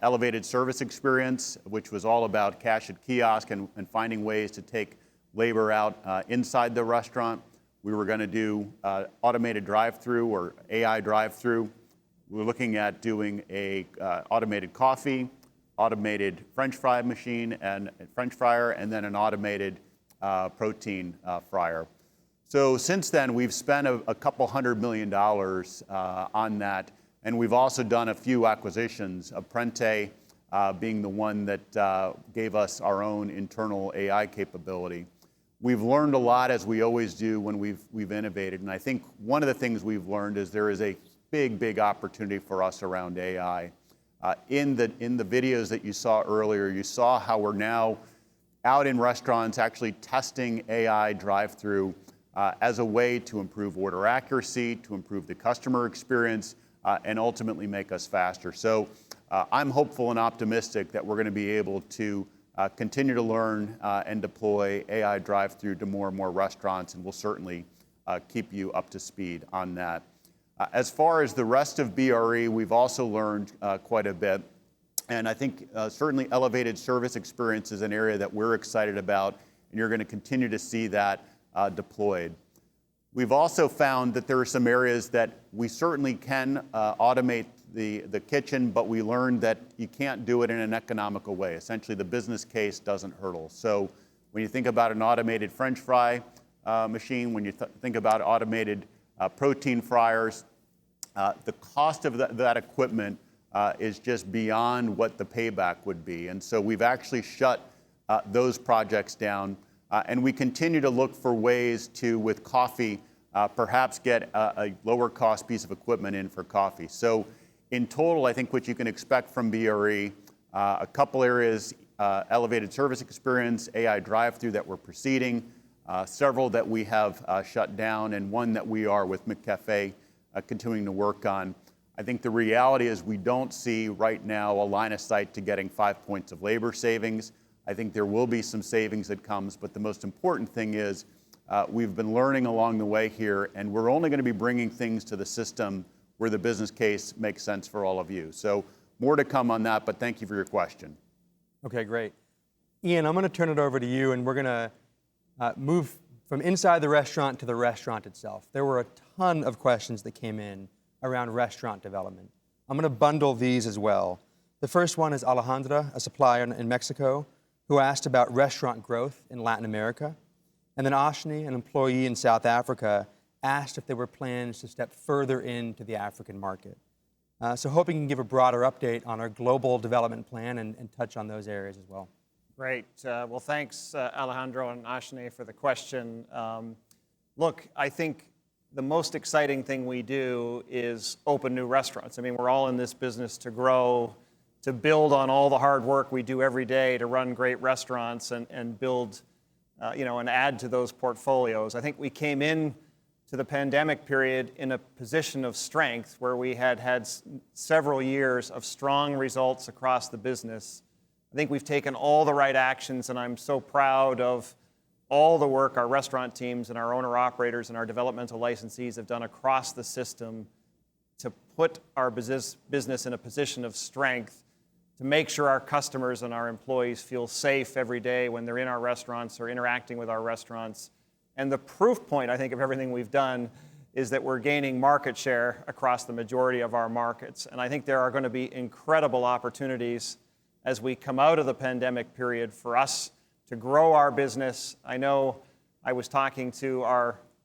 elevated service experience, which was all about cash at kiosk and finding ways to take labor out inside the restaurant. We were going to do automated drive-through or AI drive-through. We were looking at doing a automated coffee, automated French fry machine and French fryer, and then an automated protein fryer. So since then, we've spent a couple $100 million on that, and we've also done a few acquisitions, Apprente being the one that gave us our own internal AI capability. We've learned a lot, as we always do when we've innovated, and I think one of the things we've learned is there is a big opportunity for us around AI. In the videos that you saw earlier, you saw how we're now out in restaurants actually testing AI drive-through as a way to improve order accuracy, to improve the customer experience, and ultimately make us faster. So I'm hopeful and optimistic that we're going to be able to continue to learn and deploy AI drive-through to more and more restaurants, and we'll certainly keep you up to speed on that. As far as the rest of BRE, we've also learned quite a bit. And I think certainly elevated service experience is an area that we're excited about, and you're going to continue to see that deployed. We've also found that there are some areas that we certainly can automate the kitchen, but we learned that you can't do it in an economical way. Essentially, the business case doesn't hurdle. So when you think about an automated French fry machine, when you think about automated protein fryers, the cost of that equipment is just beyond what the payback would be. And so we've actually shut those projects down. And we continue to look for ways to, with coffee, perhaps get a lower cost piece of equipment in for coffee. So in total, I think what you can expect from BRE, a couple areas, elevated service experience, AI drive-through that we're proceeding, several that we have shut down, and one that we are with McCafe continuing to work on. I think the reality is we don't see right now a line of sight to getting 5 points of labor savings. I think there will be some savings that comes, but the most important thing is we've been learning along the way here, and we're only going to be bringing things to the system where the business case makes sense for all of you. So more to come on that, but thank you for your question. Okay, great. Ian, I'm going to turn it over to you, and we're going to move from inside the restaurant to the restaurant itself. There were a ton of questions that came in around restaurant development. I'm going to bundle these as well. The first one is Alejandra, a supplier in Mexico, who asked about restaurant growth in Latin America. And then Ashni, an employee in South Africa, asked if there were plans to step further into the African market. So hoping you can give a broader update on our global development plan and touch on those areas as well. Great. Well, thanks, Alejandro and Ashni, for the question. Look, I think the most exciting thing we do is open new restaurants. I mean, we're all in this business to grow, to build on all the hard work we do every day to run great restaurants and build, and add to those portfolios. I think we came in to the pandemic period in a position of strength where we had several years of strong results across the business. I think we've taken all the right actions, and I'm so proud of all the work our restaurant teams and our owner-operators and our developmental licensees have done across the system to put our business in a position of strength, to make sure our customers and our employees feel safe every day when they're in our restaurants or interacting with our restaurants. And the proof point, I think, of everything we've done is that we're gaining market share across the majority of our markets. And I think there are going to be incredible opportunities as we come out of the pandemic period for us to grow our business. I know I was talking to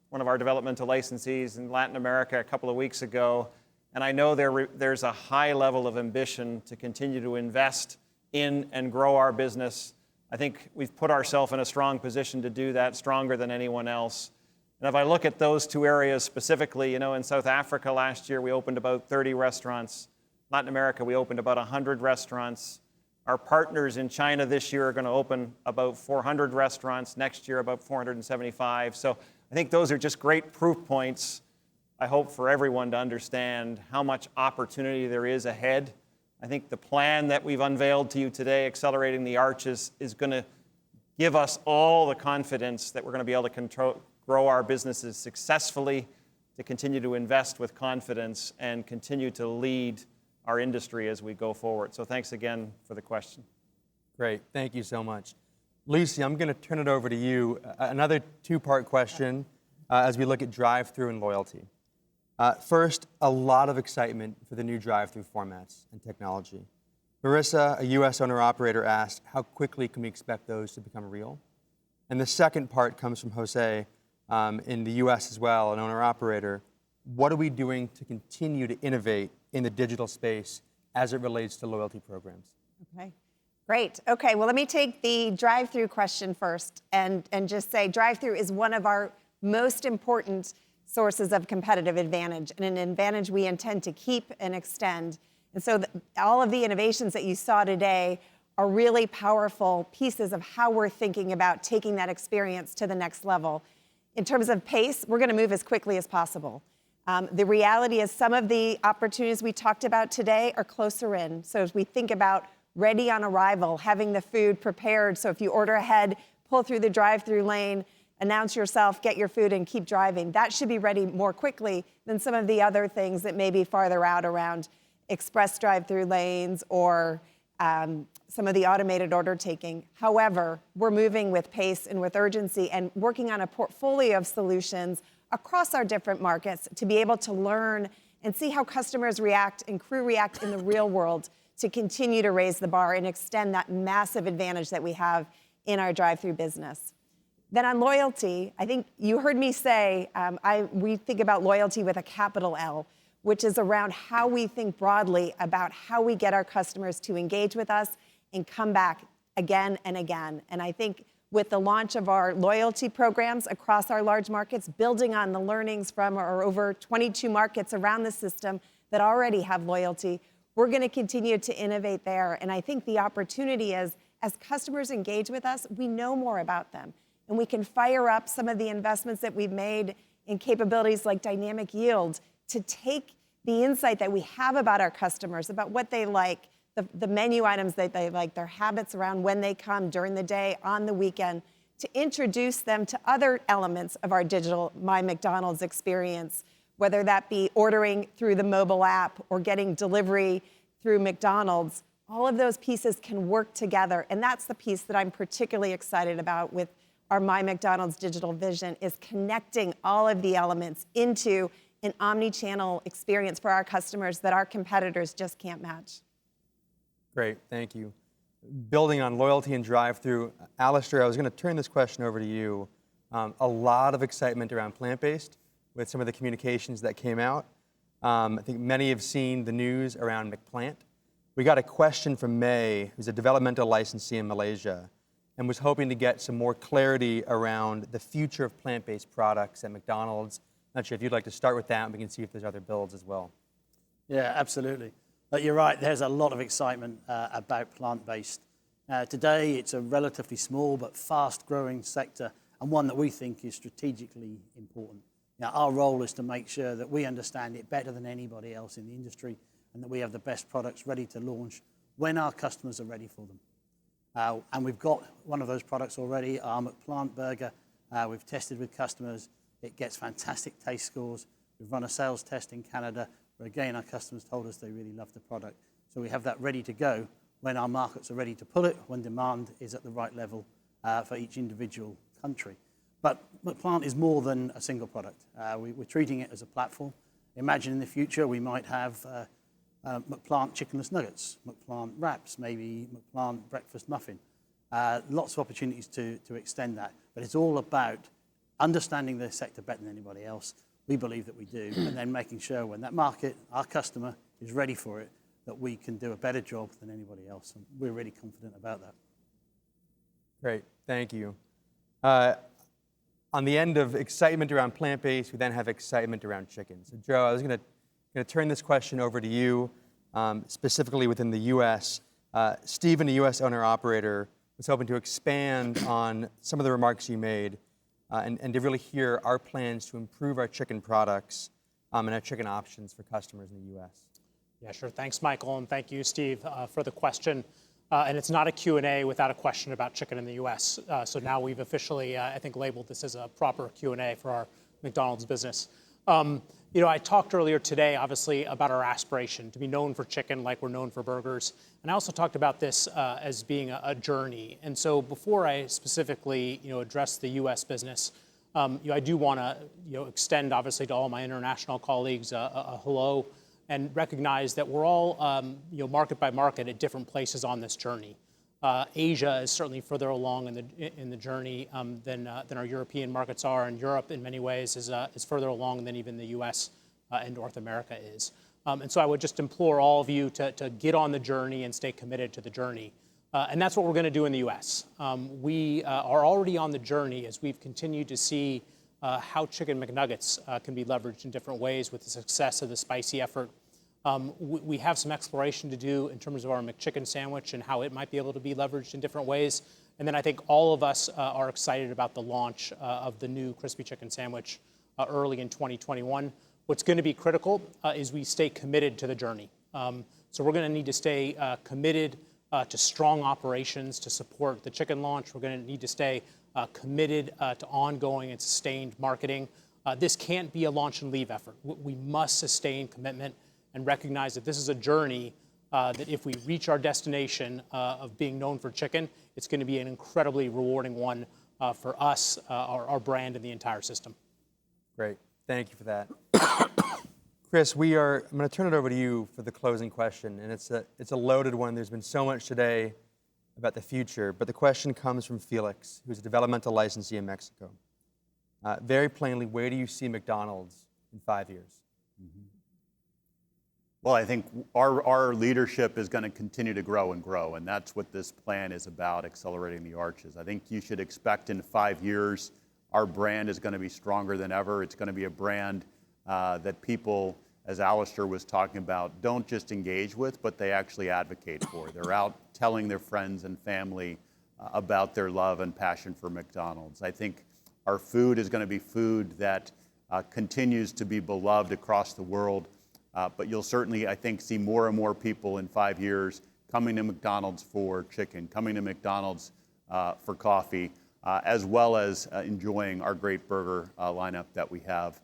one of our developmental licensees in Latin America a couple of weeks ago, and I know there's a high level of ambition to continue to invest in and grow our business. I think we've put ourselves in a strong position to do that, stronger than anyone else. And if I look at those two areas specifically, in South Africa last year, we opened about 30 restaurants. Latin America, we opened about 100 restaurants. Our partners in China this year are going to open about 400 restaurants. Next year, about 475. So I think those are just great proof points, I hope, for everyone to understand how much opportunity there is ahead. I think the plan that we've unveiled to you today, Accelerating the Arches, is going to give us all the confidence that we're going to be able to grow our businesses successfully, to continue to invest with confidence, and continue to lead our industry as we go forward. So thanks again for the question. Great. Thank you so much. Lucy, I'm going to turn it over to you. Another two-part question as we look at drive-through and loyalty. First, a lot of excitement for the new drive-through formats and technology. Marissa, a U.S. owner-operator, asked, how quickly can we expect those to become real? And the second part comes from Jose in the U.S. as well, an owner-operator. What are we doing to continue to innovate in the digital space as it relates to loyalty programs? Okay, great. Okay, well, let me take the drive-through question first and just say drive-through is one of our most important sources of competitive advantage, and an advantage we intend to keep and extend. And so all of the innovations that you saw today are really powerful pieces of how we're thinking about taking that experience to the next level. In terms of pace, we're going to move as quickly as possible. The reality is some of the opportunities we talked about today are closer in. So as we think about ready on arrival, having the food prepared, so if you order ahead, pull through the drive-through lane, announce yourself, get your food, and keep driving. That should be ready more quickly than some of the other things that may be farther out around express drive-through lanes or some of the automated order taking. However, we're moving with pace and with urgency and working on a portfolio of solutions across our different markets to be able to learn and see how customers react and crew react in the real world to continue to raise the bar and extend that massive advantage that we have in our drive-through business. Then on loyalty, I think you heard me say we think about loyalty with a capital L, which is around how we think broadly about how we get our customers to engage with us and come back again and again. And I think with the launch of our loyalty programs across our large markets, building on the learnings from our over 22 markets around the system that already have loyalty, we're going to continue to innovate there. And I think the opportunity is, as customers engage with us, we know more about them. And we can fire up some of the investments that we've made in capabilities like dynamic yield to take the insight that we have about our customers, about what they like, the menu items that they like, their habits around when they come during the day, on the weekend, to introduce them to other elements of our digital My McDonald's experience, whether that be ordering through the mobile app or getting delivery through McDonald's. All of those pieces can work together. And that's the piece that I'm particularly excited about with our My McDonald's digital vision, is connecting all of the elements into an omni-channel experience for our customers that our competitors just can't match. Great, thank you. building on loyalty and drive-through, Alistair, I was going to turn this question over to you. A lot of excitement around plant-based with some of the communications that came out. I think many have seen the news around McPlant. We got a question from May, who's a developmental licensee in Malaysia, and was hoping to get some more clarity around the future of plant-based products at McDonald's. Not sure if you'd like to start with that, and we can see if there's other builds as well. Yeah, absolutely. But you're right, there's a lot of excitement about plant-based. Today, it's a relatively small but fast-growing sector, and one that we think is strategically important. Now, our role is to make sure that we understand it better than anybody else in the industry, and that we have the best products ready to launch when our customers are ready for them. And we've got one of those products already, our McPlant burger. We've tested with customers. It gets fantastic taste scores. We've run a sales test in Canada, where again, our customers told us they really love the product. So we have that ready to go when our markets are ready to pull it, when demand is at the right level for each individual country. But McPlant is more than a single product. We're treating it as a platform. Imagine in the future we might have McPlant chickenless nuggets, McPlant wraps, maybe McPlant breakfast muffin. Lots of opportunities to extend that. But it's all about understanding the sector better than anybody else. We believe that we do, and then making sure when that market, our customer, is ready for it, that we can do a better job than anybody else. And we're really confident about that. Great, thank you. On the end of excitement around plant-based, we then have excitement around chicken. So Joe, I was going to turn this question over to you, specifically within the U.S. Stephen, a U.S. owner-operator, was hoping to expand on some of the remarks you made and to really hear our plans to improve our chicken products and our chicken options for customers in the U.S. Yeah, sure. Thanks, Michael, and thank you, Steve, for the question. And it's not a Q&A without a question about chicken in the U.S. So now we've officially, I think, labeled this as a proper Q&A for our McDonald's business. You know, I talked earlier today, obviously, about our aspiration to be known for chicken like we're known for burgers. And I also talked about this as being a journey. And so before I specifically, address the U.S. business, I do want to, extend, obviously, to all my international colleagues a hello and recognize that we're all, market by market at different places on this journey. Asia is certainly further along in the journey than our European markets are, and Europe, in many ways, is further along than even the U.S. And North America is. And so I would just implore all of you to get on the journey and stay committed to the journey. And that's what we're going to do in the U.S. We are already on the journey as we've continued to see how Chicken McNuggets can be leveraged in different ways with the success of the spicy effort. We have some exploration to do in terms of our McChicken sandwich and how it might be able to be leveraged in different ways. And then I think all of us are excited about the launch of the new crispy chicken sandwich early in 2021. What's going to be critical is we stay committed to the journey. So we're going to need to stay committed to strong operations to support the chicken launch. We're going to need to stay committed to ongoing and sustained marketing. This can't be a launch and leave effort. We must sustain commitment and recognize that this is a journey that if we reach our destination of being known for chicken, it's going to be an incredibly rewarding one for us, our brand, and the entire system. Great. Thank you for that. Chris, I'm going to turn it over to you for the closing question, and it's a loaded one. There's been so much today about the future, but the question comes from Felix, who's a developmental licensee in Mexico. Very plainly, where do you see McDonald's in 5 years? Mm-hmm. Well, I think our leadership is going to continue to grow and grow, and that's what this plan is about, accelerating the arches. I think you should expect in 5 years our brand is going to be stronger than ever. It's going to be a brand that people, as Alistair was talking about, don't just engage with, but they actually advocate for. They're out telling their friends and family about their love and passion for McDonald's. I think our food is going to be food that continues to be beloved across the world. But you'll certainly, I think, see more and more people in 5 years coming to McDonald's for chicken, coming to McDonald's for coffee, as well as enjoying our great burger lineup that we have.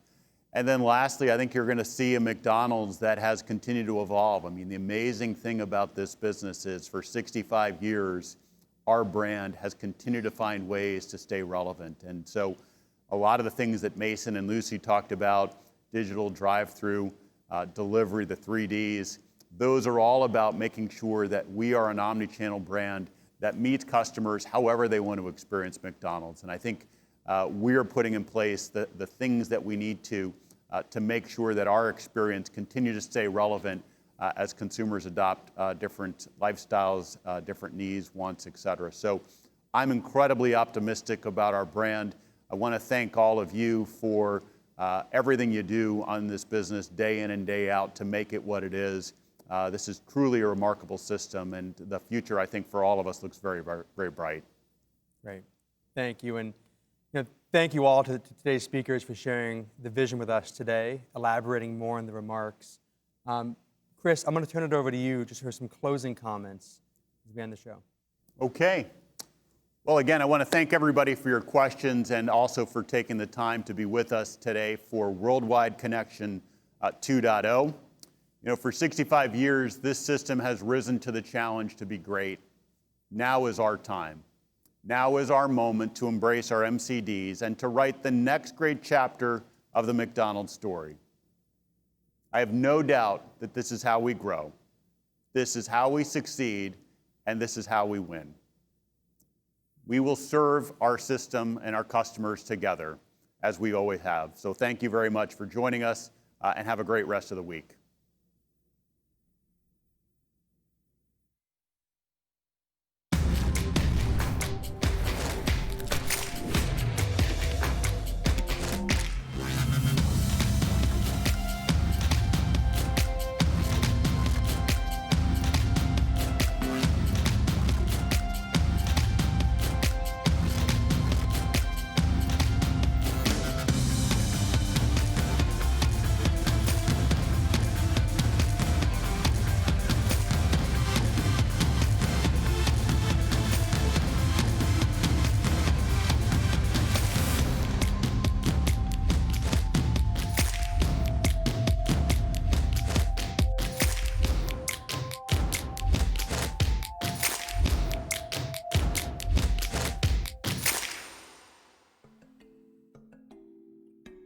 And then lastly, I think you're going to see a McDonald's that has continued to evolve. I mean, the amazing thing about this business is for 65 years, our brand has continued to find ways to stay relevant. And so a lot of the things that Mason and Lucy talked about, digital drive-through, delivery, the 3Ds, Those are all about making sure that we are an omni-channel brand that meets customers however they want to experience McDonald's. And I think we are putting in place the things that we need to make sure that our experience continue to stay relevant as consumers adopt different lifestyles, different needs, wants, et cetera. So I'm incredibly optimistic about our brand. I want to thank all of you for everything you do on this business day in and day out to make it what it is. This is truly a remarkable system, and the future, I think, for all of us looks very, very, very bright. Great. Thank you. And thank you all to today's speakers for sharing the vision with us today, elaborating more on the remarks. Chris, I'm going to turn it over to you just for some closing comments as we end the show. Okay. Well, again, I want to thank everybody for your questions and also for taking the time to be with us today for Worldwide Connection 2.0. You know, for 65 years, this system has risen to the challenge to be great. Now is our time. Now is our moment to embrace our MCDs and to write the next great chapter of the McDonald's story. I have no doubt that this is how we grow, this is how we succeed, and this is how we win. We will serve our system and our customers together, as we always have. So thank you very much for joining us, and have a great rest of the week.